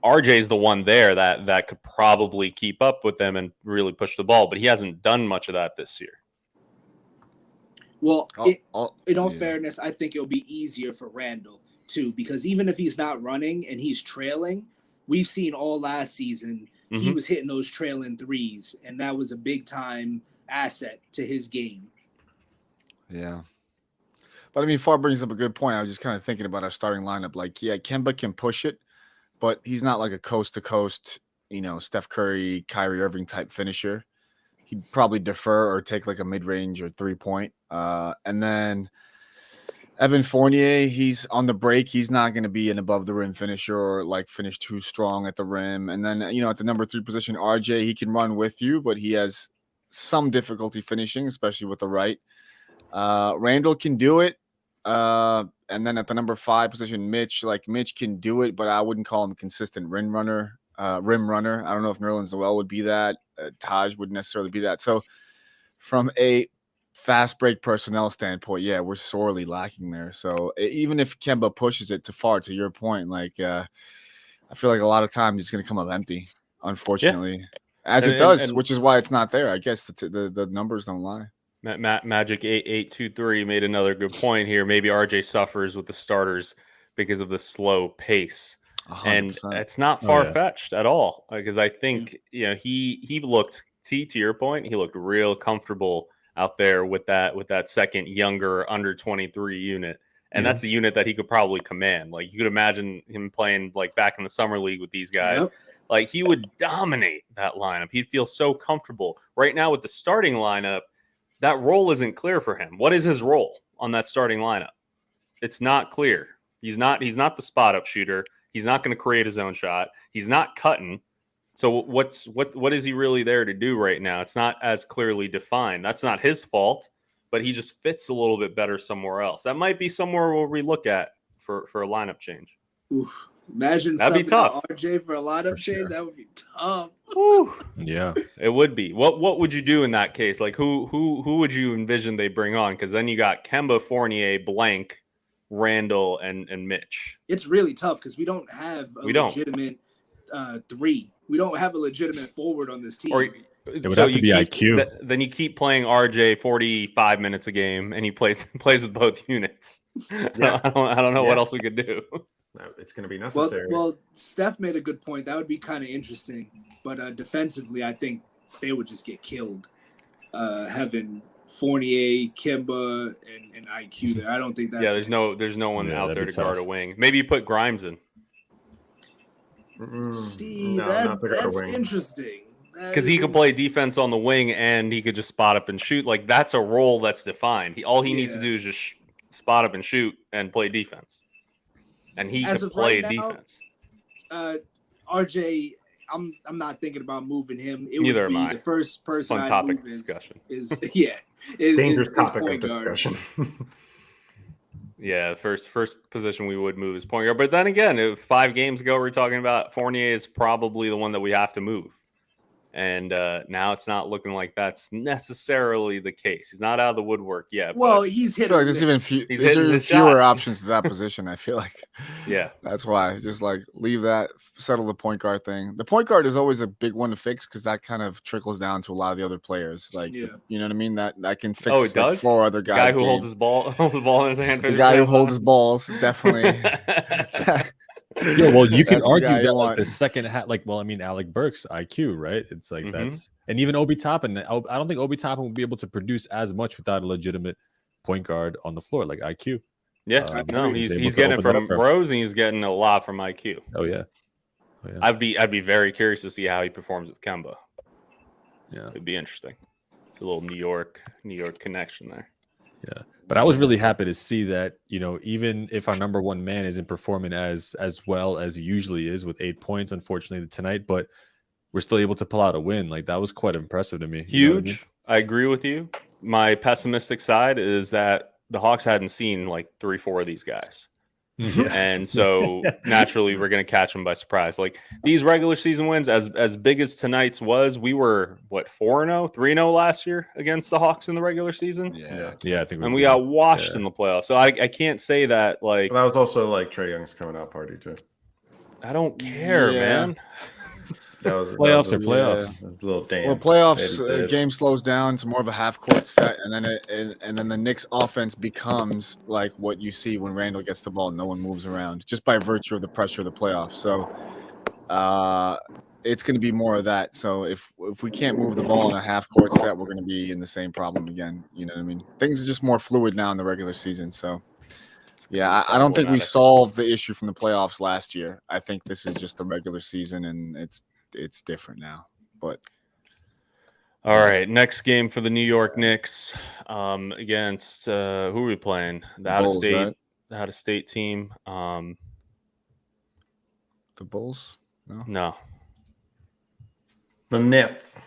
RJ's the one there that could probably keep up with them and really push the ball, but he hasn't done much of that this year. Well, in all yeah. fairness, I think it'll be easier for Randle too, because even if he's not running and he's trailing, we've seen all last season he was hitting those trailing threes, and that was a big time asset to his game. Yeah. But I mean, Far brings up a good point. I was just kind of thinking about our starting lineup. Like, yeah, Kemba can push it, but he's not like a coast to coast, Steph Curry, Kyrie Irving type finisher. He'd probably defer or take like a mid range or 3-point. And then Evan Fournier, he's on the break. He's not going to be an above the rim finisher or like finish too strong at the rim. And then, at the number 3 position, RJ, he can run with you, but he has some difficulty finishing, especially with the right. Randle can do it. And then at the number 5 position, Mitch can do it, but I wouldn't call him a consistent rim runner. I don't know if Nerlens Noel would be that. Taj wouldn't necessarily be that. So from a fast break personnel standpoint, yeah, we're sorely lacking there. So even if Kemba pushes it too far, to your point, I feel like a lot of times it's going to come up empty, unfortunately, as it does, which is why it's not there. I guess the numbers don't lie. Magic 8823 made another good point here. Maybe RJ suffers with the starters because of the slow pace. 100%. And it's not far-fetched at all, because I think he looked, to your point, he looked real comfortable out there with that second younger under 23 unit, And that's a unit that he could probably command. Like you could imagine him playing like back in the summer league with these guys. Yep. Like he would dominate that lineup. He'd feel so comfortable. Right now with the starting lineup, that role isn't clear for him. What is his role on that starting lineup? It's not clear. He's not the spot up shooter. He's not going to create his own shot. He's not cutting. So what is he really there to do right now? It's not as clearly defined. That's not his fault, but he just fits a little bit better somewhere else. That might be somewhere where we look at for a lineup change. Oof. Imagine That'd be subbing tough. out RJ for a lineup For change. sure. That would be tough. Whew. Yeah. It would be. What would you do in that case? Like who would you envision they bring on? Because then you got Kemba, Fournier, Blank, Randle, and Mitch. It's really tough because we don't have a legitimate three. We don't have a legitimate forward on this team. Or It would have to be IQ. Then you keep playing RJ 45 minutes a game, and he plays with both units. Yeah. I don't know Yeah. what else we could do. No, it's going to be necessary. Well, Steph made a good point. That would be kind of interesting. But defensively, I think they would just get killed. Having Fournier, Kemba, and IQ there. I don't think that's... Yeah, there's no one out that'd there be to guard a tough. wing. Maybe you put Grimes in. See, No, not the guard that's wing. interesting. Because he could play defense on the wing and he could just spot up and shoot. Like that's a role that's defined. All he needs to do is just spot up and shoot and play defense. And he As could of play right now, defense. RJ, I'm not thinking about moving him. It Neither would be am I. the first person Fun I'd topic move discussion. is Dangerous topic of point guard. discussion. Yeah, first position we would move is point guard. But then again, if 5 games ago we were talking about Fournier is probably the one that we have to move. And now it's not looking like that's necessarily the case. He's not out of the woodwork yet. Well, but he's I hit. feel like there's even He's hitting fewer his shots. options to that position. I feel like yeah. that's why. Just like leave that, settle the point guard thing. The point guard is always a big one to fix because that kind of trickles down to a lot of the other players. Like, Yeah. you know what I mean? That can fix. Oh, it like, does? 4 other The guys. guy who holds the ball in his hand. for the guy who playoff holds his time. balls definitely. Yeah, well, you can That's the argue guy you that like want. the second half, like, well, I mean, Alec Burks IQ, right? It's like Mhm. that's, and even Obi Toppin. I don't think Obi Toppin will be able to produce as much without a legitimate point guard on the floor, like IQ. Yeah, no, He's able he's to getting it open it from up for him. Rose, and he's getting a lot from IQ. Oh yeah, I'd be very curious to see how he performs with Kemba. yeah. It'd be interesting. It's a little New York connection there. Yeah, but I was really happy to see that, you know, even if our number one man isn't performing as well as he usually is with 8 points, unfortunately tonight, but we're still able to pull out a win. Like that was quite impressive to me. You know what I mean? Huge. I agree with you. My pessimistic side is that the Hawks hadn't seen like 3-4 of these guys. Yeah. And so naturally we're going to catch them by surprise. Like these regular season wins, as big as tonight's was, we were what 4-0, 3-0 last year against the Hawks in the regular season. Yeah. Yeah, I think And we got washed Yeah. in the playoffs. So I can't say that like But that was also like Trae Young's coming out party too. I don't care, Yeah. man. That was Playoffs that are was playoffs. That was a little dance. Well, playoffs, They did. game slows down. It's more of a half court set, and then the Knicks offense becomes like what you see when Randle gets the ball. No one moves around just by virtue of the pressure of the playoffs. So, it's going to be more of that. So if we can't move the ball in a half court set, we're going to be in the same problem again. You know what I mean? Things are just more fluid now in the regular season. So. Yeah, I don't think we solved the issue from the playoffs last year. I think this is just the regular season, and it's different now. But All right, next game for the New York Knicks against who are we playing? The Bulls, right? out of state team. the Bulls, No, The Nets.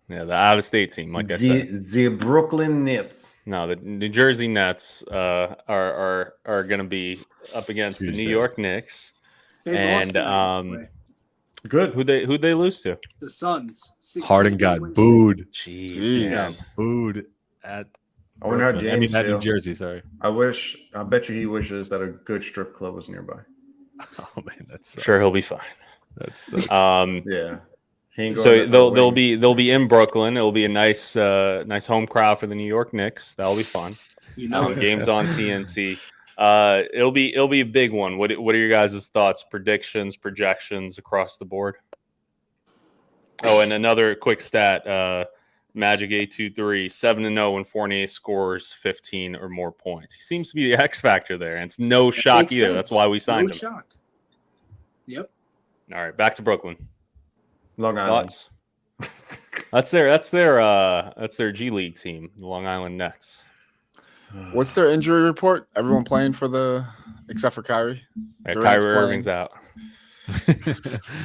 yeah, the out of state team. Like I said, The Brooklyn Nets. no, the New Jersey Nets are going to be up against the Tuesday. New York Knicks. They lost And, tonight, by the way. Good. Who'd they lose to? The Suns. 16 Harden got win streak. booed. Jeez, Yeah. man. Booed at I wonder how Brooklyn. James at New feel. Jersey, sorry. I bet you he wishes that a good strip club was nearby. Oh man, that's Sure, he'll be fine. That's Yeah. He ain't going So to the they'll wings. be in Brooklyn. It'll be a nice home crowd for the New York Knicks. That'll be fun. You know, it. Games on TNT. It'll be a big one. What are your guys' thoughts, predictions, projections across the board? Oh, and another quick stat: Magic 823, 7-0 when Fournier scores 15 or more points. He seems to be the X factor there, and it's no shock Makes either. sense. That's why we signed No him. shock. Yep. All right, back to Brooklyn. Long Island. Thoughts? That's their G League team, the Long Island Nets. What's their injury report? Everyone playing except for Kyrie. Right, Durant's Kyrie playing. Irving's out.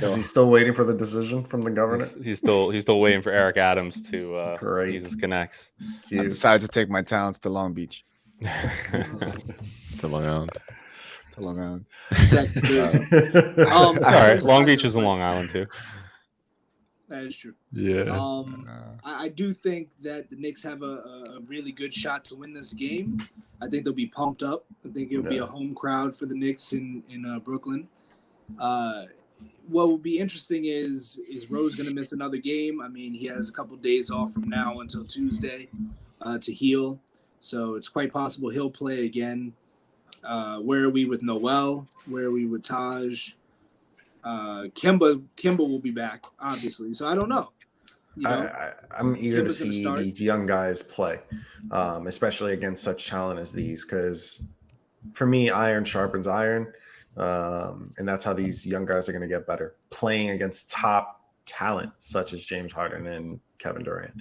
Is he still waiting for the decision from the governor? He's still waiting for Eric Adams to Great. use his connects. I Cute. decided to take my talents to Long Beach. To Long Island. To Long Island. All right, Long Beach is in Long Island too. That is true. Yeah. I do think that the Knicks have a really good shot to win this game. I think they'll be pumped up. I think it'll be a home crowd for the Knicks in Brooklyn. What will be interesting is Rose going to miss another game? I mean, he has a couple days off from now until Tuesday to heal. So it's quite possible he'll play again. Where are we with Noel? Where are we with Taj? Kimba will be back, obviously. So I don't know. I'm eager Kimba's to gonna see start. these young guys play, especially against such talent as these. Because for me, iron sharpens iron, and that's how these young guys are going to get better, playing against top talent such as James Harden and Kevin Durant.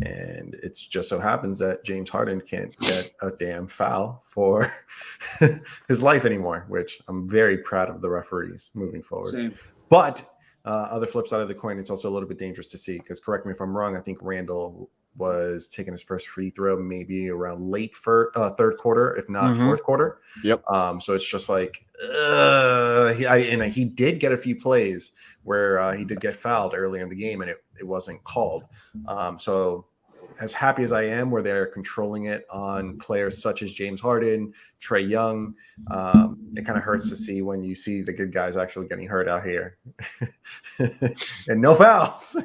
And it just so happens that James Harden can't get a damn foul for his life anymore, which I'm very proud of the referees moving forward. Same. But other flip side of the coin, it's also a little bit dangerous to see because, correct me if I'm wrong, I think Randle was taking his first free throw maybe around late third quarter, if not fourth quarter. Yep. So it's just like he did get a few plays where he did get fouled early in the game and it wasn't called. So as happy as I am where they're controlling it on players such as James Harden, Trae Young, it kind of hurts to see when you see the good guys actually getting hurt out here and no fouls.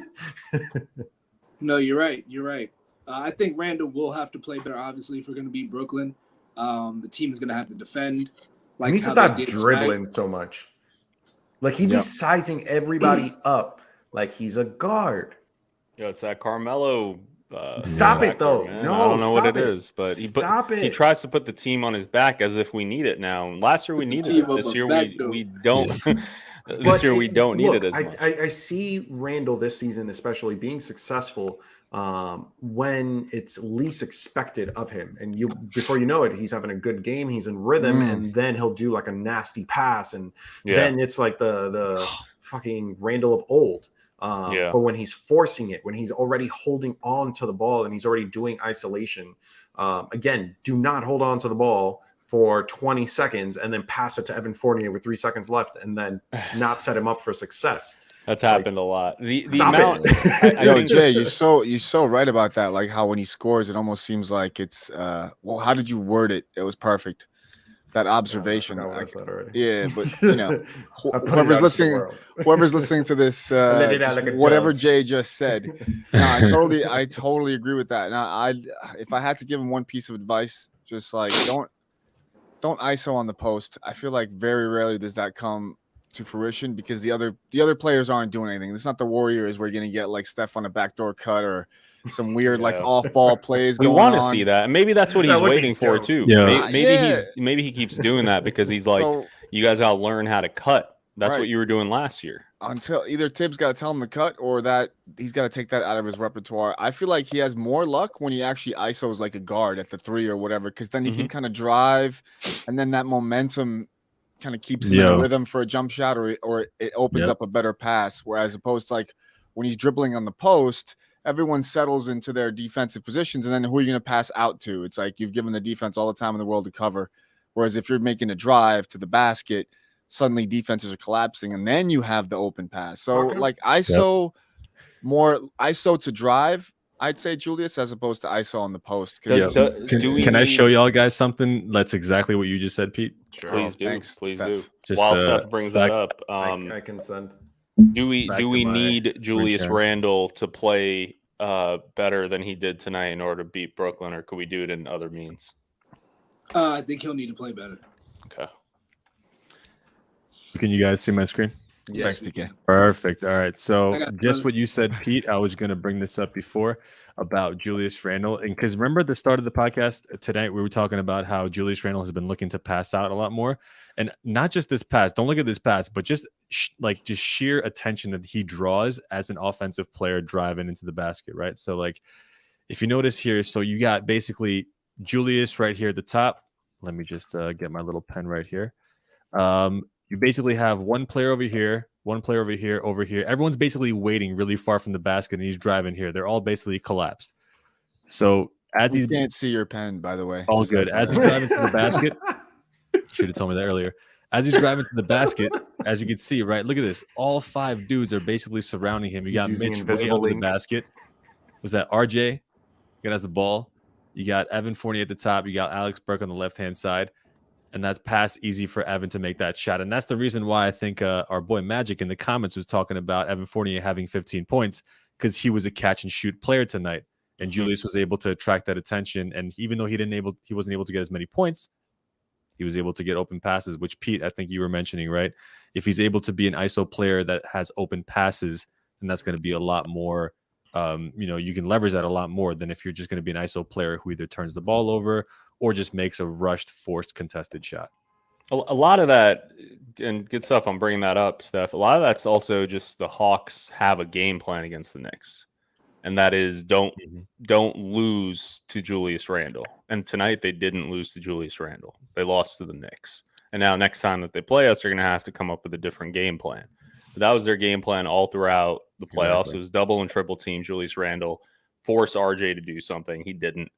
No, you're right. You're right. I think Randall will have to play better, obviously, if we're going to beat Brooklyn. The team is going to have to defend. He needs to how they stop did dribbling tonight. so much. Like he'd be sizing everybody up like he's a guard. Yo, it's that Carmelo. Stop it, though. Man. No, I don't know what stop it it. is, but Stop he it. tries to put the team on his back as if we need it now. Last year we needed team it. on This my year back, we though. don't. This year we don't need it as much. I see Randall this season, especially being successful when it's least expected of him. And before you know it, he's having a good game, he's in rhythm, and then he'll do like a nasty pass, and then it's like the fucking Randall of old. But when he's forcing it, when he's already holding on to the ball and he's already doing isolation, again, do not hold on to the ball for 20 seconds and then pass it to Evan Fournier with 3 seconds left and then not set him up for success. That's happened a lot. The Stop amount, it. I Yo, think- Jay, you're so right about that. Like how when he scores, it almost seems like it's well, how did you word it? It was perfect. That observation. I forgot what I said already. Yeah, but you know, I put it out whoever's to the listening, world. whoever's listening to this, let it out just like a whatever dove. Jay just said. No, I totally agree with that. Now, if I had to give him one piece of advice, just like don't ISO on the post. I feel like very rarely does that come to fruition because the other players aren't doing anything. It's not the Warriors where you're gonna get like Steph on a backdoor cut or some weird like off ball plays. we going want to on. see that, and maybe that's what That he's would be waiting for dope. too. Yeah. Maybe he keeps doing that because he's like, So, you guys gotta learn how to cut. That's Right. what you were doing last year. until either Tibbs got to tell him to cut or that he's got to take that out of his repertoire. I feel like he has more luck when he actually ISOs like a guard at the 3 or whatever, because then he can kind of drive, and then that momentum kind of keeps him in a rhythm for a jump shot, or it opens up a better pass. Whereas opposed to like when he's dribbling on the post, everyone settles into their defensive positions, and then who are you going to pass out to? It's like you've given the defense all the time in the world to cover. Whereas if you're making a drive to the basket, suddenly defenses are collapsing, and then you have the open pass. So like more ISO to drive, I'd say, Julius, as opposed to ISO on the post. Can I show y'all guys something? That's exactly what you just said, Pete. Sure. Please do. Thanks, Please Steph. do. Just, While Steph brings that up, I consent. do we back to my need Julius screen share. Randle to play better than he did tonight in order to beat Brooklyn, or could we do it in other means? I think he'll need to play better. Okay. Can you guys see my screen? Yes, Thanks, we DK. can. Perfect. All right. So I got just another- what you said, Pete, I was going to bring this up before about Julius Randle. And because remember at the start of the podcast tonight, we were talking about how Julius Randle has been looking to pass out a lot more. And not just this pass, don't look at this pass, but just just sheer attention that he draws as an offensive player driving into the basket, right? So like if you notice here, so you got basically Julius right here at the top. Let me just get my little pen right here. You basically have one player over here, one player over here, over here. Everyone's basically waiting really far from the basket, and he's driving here. They're all basically collapsed. So as We he's can't see your pen, by the way. all Just good, as he's FYI. driving to the basket, should have told me that earlier. As he's driving to the basket, as you can see, right? Look at this. All 5 dudes are basically surrounding him. You He's got using Mitch way invisible under the ink. basket. Was that RJ? That has the ball. You got Evan Fournier at the top. You got Alex Burks on the left-hand side. And that's pass easy for Evan to make that shot. And that's the reason why I think our boy Magic in the comments was talking about Evan Fournier having 15 points because he was a catch-and-shoot player tonight. And Julius was able to attract that attention. And even though he wasn't able to get as many points, he was able to get open passes, which, Pete, I think you were mentioning, right? If he's able to be an ISO player that has open passes, then that's going to be a lot more you can leverage that a lot more than if you're just going to be an ISO player who either turns the ball over or just makes a rushed, forced, contested shot. A lot of that, and good stuff on bringing that up, Steph. A lot of that's also just the Hawks have a game plan against the Knicks, and that is don't lose to Julius Randle. And tonight they didn't lose to Julius Randle; they lost to the Knicks. And now next time that they play us, they're going to have to come up with a different game plan. But that was their game plan all throughout the playoffs. Exactly. It was double and triple team Julius Randle, force RJ to do something. He didn't.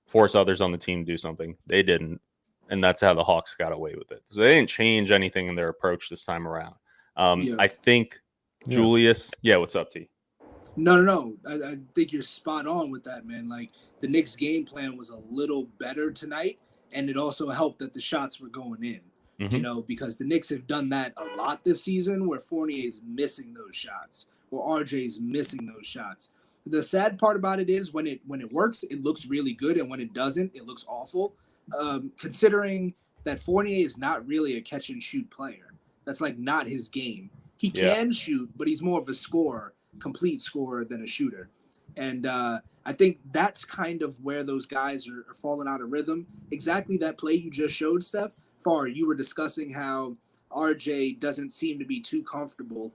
Force others on the team to do something. They didn't. And that's how the Hawks got away with it. So they didn't change anything in their approach this time around. I think Julius. Yeah, what's up, T? No. I think you're spot on with that, man. Like the Knicks' game plan was a little better tonight, and it also helped that the shots were going in. Mm-hmm. Because the Knicks have done that a lot this season, where Fournier is missing those shots, or RJ's missing those shots. The sad part about it is when it works, it looks really good, and when it doesn't, it looks awful. Considering that Fournier is not really a catch and shoot player, that's like not his game. He can shoot, but he's more of a scorer, complete scorer than a shooter. And I think that's kind of where those guys are falling out of rhythm. Exactly that play you just showed, Steph. Far, you were discussing how RJ doesn't seem to be too comfortable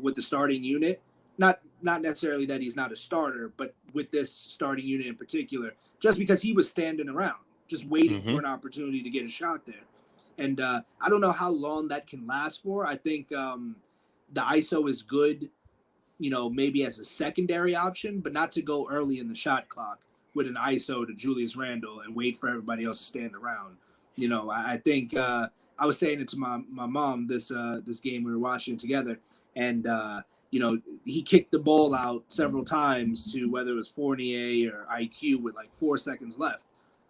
with the starting unit. Not necessarily that he's not a starter, but with this starting unit in particular, just because he was standing around, just waiting for an opportunity to get a shot there. And I don't know how long that can last for. I think the ISO is good, maybe as a secondary option, but not to go early in the shot clock with an ISO to Julius Randle and wait for everybody else to stand around. I think I was saying it to my mom this game we were watching together, and he kicked the ball out several times to whether it was Fournier or IQ with like 4 seconds left.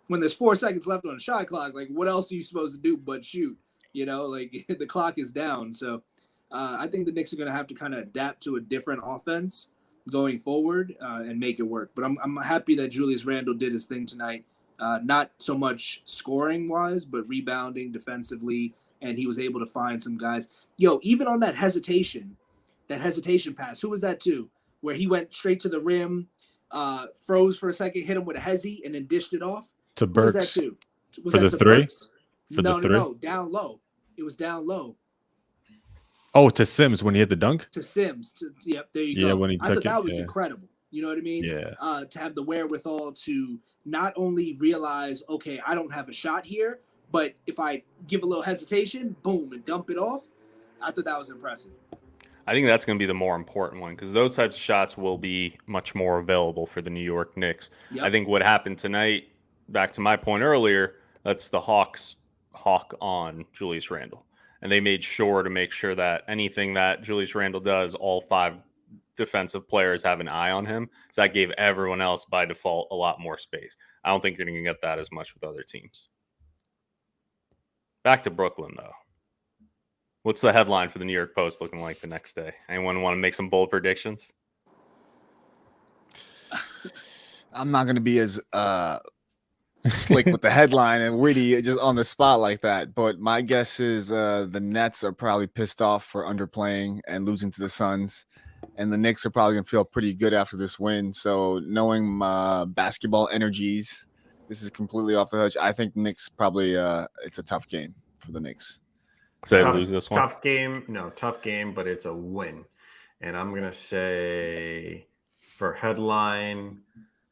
When there's 4 seconds left on a shot clock, like what else are you supposed to do but shoot? Like the clock is down. So I think the Knicks are going to have to kind of adapt to a different offense going forward and make it work. But I'm happy that Julius Randle did his thing tonight. Not so much scoring wise, but rebounding defensively, and he was able to find some guys. Even on that hesitation pass, who was that to? Where he went straight to the rim, froze for a second, hit him with a hezzy, and then dished it off. To Who was Burks. that to? Was For that the to three? Burks? For the three? No, down low. It was down low. Oh, to Sims when he hit the dunk? To Sims. Yep, there you go. Yeah, when he I took thought that it, was yeah. incredible. You know what I mean? Yeah. To have the wherewithal to not only realize, okay, I don't have a shot here, but if I give a little hesitation, boom, and dump it off, I thought that was impressive. I think that's going to be the more important one because those types of shots will be much more available for the New York Knicks. Yep. I think what happened tonight, back to my point earlier, that's the Hawks hawk on Julius Randle. And they made sure to make sure that anything that Julius Randle does, all 5 defensive players have an eye on him. So that gave everyone else by default a lot more space. I don't think you're going to get that as much with other teams. Back to Brooklyn, though. What's the headline for the New York Post looking like the next day? Anyone want to make some bold predictions? I'm not going to be as slick with the headline and witty just on the spot like that. But my guess is the Nets are probably pissed off for underplaying and losing to the Suns. And the Knicks are probably going to feel pretty good after this win. So knowing my basketball energies, this is completely off the hook. I think Knicks probably it's a tough game for the Knicks. So they lose this one. Tough game. No, tough game, but it's a win. And I'm going to say for headline,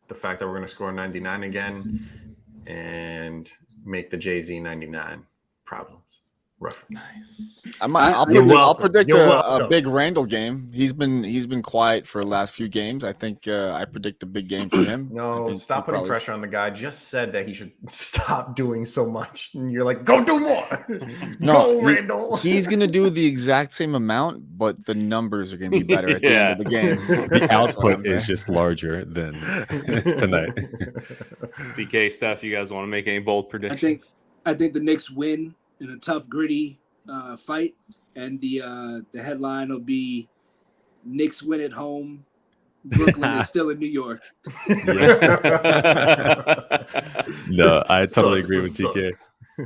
the fact that we're going to score 99 again and make the Jay-Z 99 problems. Reference. Nice. I'll predict You're a welcome. big Randle game. He's been quiet for the last few games. I think I predict a big game for him. I No, think stop he putting probably- pressure on the guy. Just said that he should stop doing so much. And you're like, go do more. No, Go, Randall. He's gonna do the exact same amount, but the numbers are gonna be better at the end of the game. The That's what output I'm saying. is just larger than tonight. TK, Steph, you guys want to make any bold predictions? I think the Knicks win in a tough, gritty fight, and the headline will be Knicks win at home. Brooklyn is still in New York. No, I totally Sucks, agree with sucks. TK.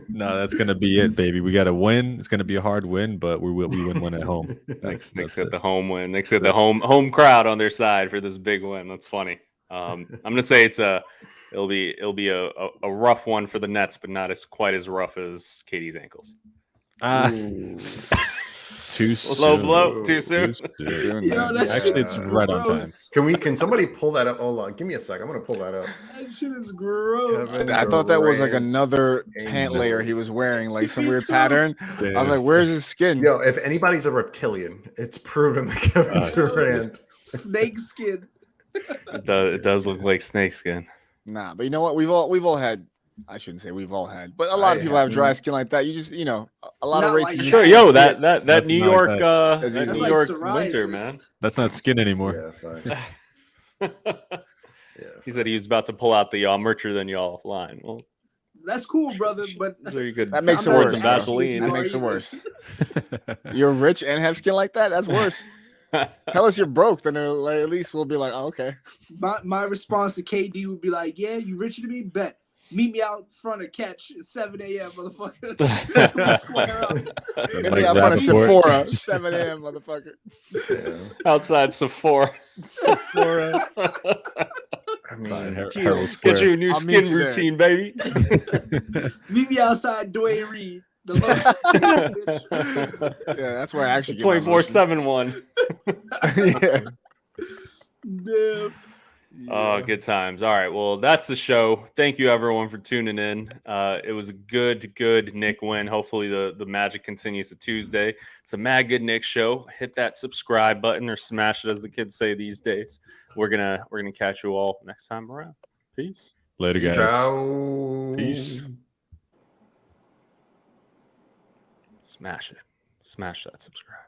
No, that's gonna be it, baby. We got to win. It's gonna be a hard win, but we win one at home. Knicks That's get it. the home win. Knicks get the home crowd on their side for this big win. That's funny. I'm gonna say it'll be a rough one for the Nets, but not as quite as rough as Katie's ankles. Too Low soon. blow, too soon. Soon, Yo, man. that Actually, shit it's is right on time. gross. Can somebody pull that up? Hold on. Give me a sec. I'm going to pull that up. That shit is gross. Kevin I thought that was like Durant another and pant layer he was wearing, like some Me weird too. pattern. I was like, "Where's his skin?" Yo, if anybody's a reptilian, it's proven that Kevin Durant. Snake skin. It does look like snakeskin. Nah, but you know what? We've all had. I shouldn't say we've all had, but a lot of people have dry skin like that. You just, a lot Not of like races. that. just Sure, can't yo, see that it. that That's New not York like that That's New like York psoriasis. winter, man. That's not skin anymore. Yeah, fine. Yeah, He said he was about to pull out the mercher than y'all line. Well, That's cool, brother, but so you could That makes it I'm not worse. some asking Vaseline. you That are makes it either. worse. You're rich and have skin like that. That's worse. Tell us you're broke, then at least we'll be like, oh, okay. My response to KD would be like, yeah, you richer than me? Bet. Meet me out front of catch at 7 a.m., motherfucker. Square up. Maybe Mike out front of Rappaport. Sephora, 7 a.m., motherfucker. Damn. outside Sephora. I mean, Herald Get Square. you a new I'll skin meet you there. routine, baby. Meet me outside Dwayne Reed. The lotion, bitch. Yeah, that's where I actually The get my motion. 24/7 one. Yeah. Damn. Oh, good times. All right. Well, that's the show. Thank you, everyone, for tuning in. It was a good Nick win. Hopefully, the magic continues to Tuesday. It's a Mad Good Nick show. Hit that subscribe button or smash it, as the kids say these days. We're gonna catch you all next time around. Peace. Later, guys. ciao. Peace. Smash it. Smash that subscribe.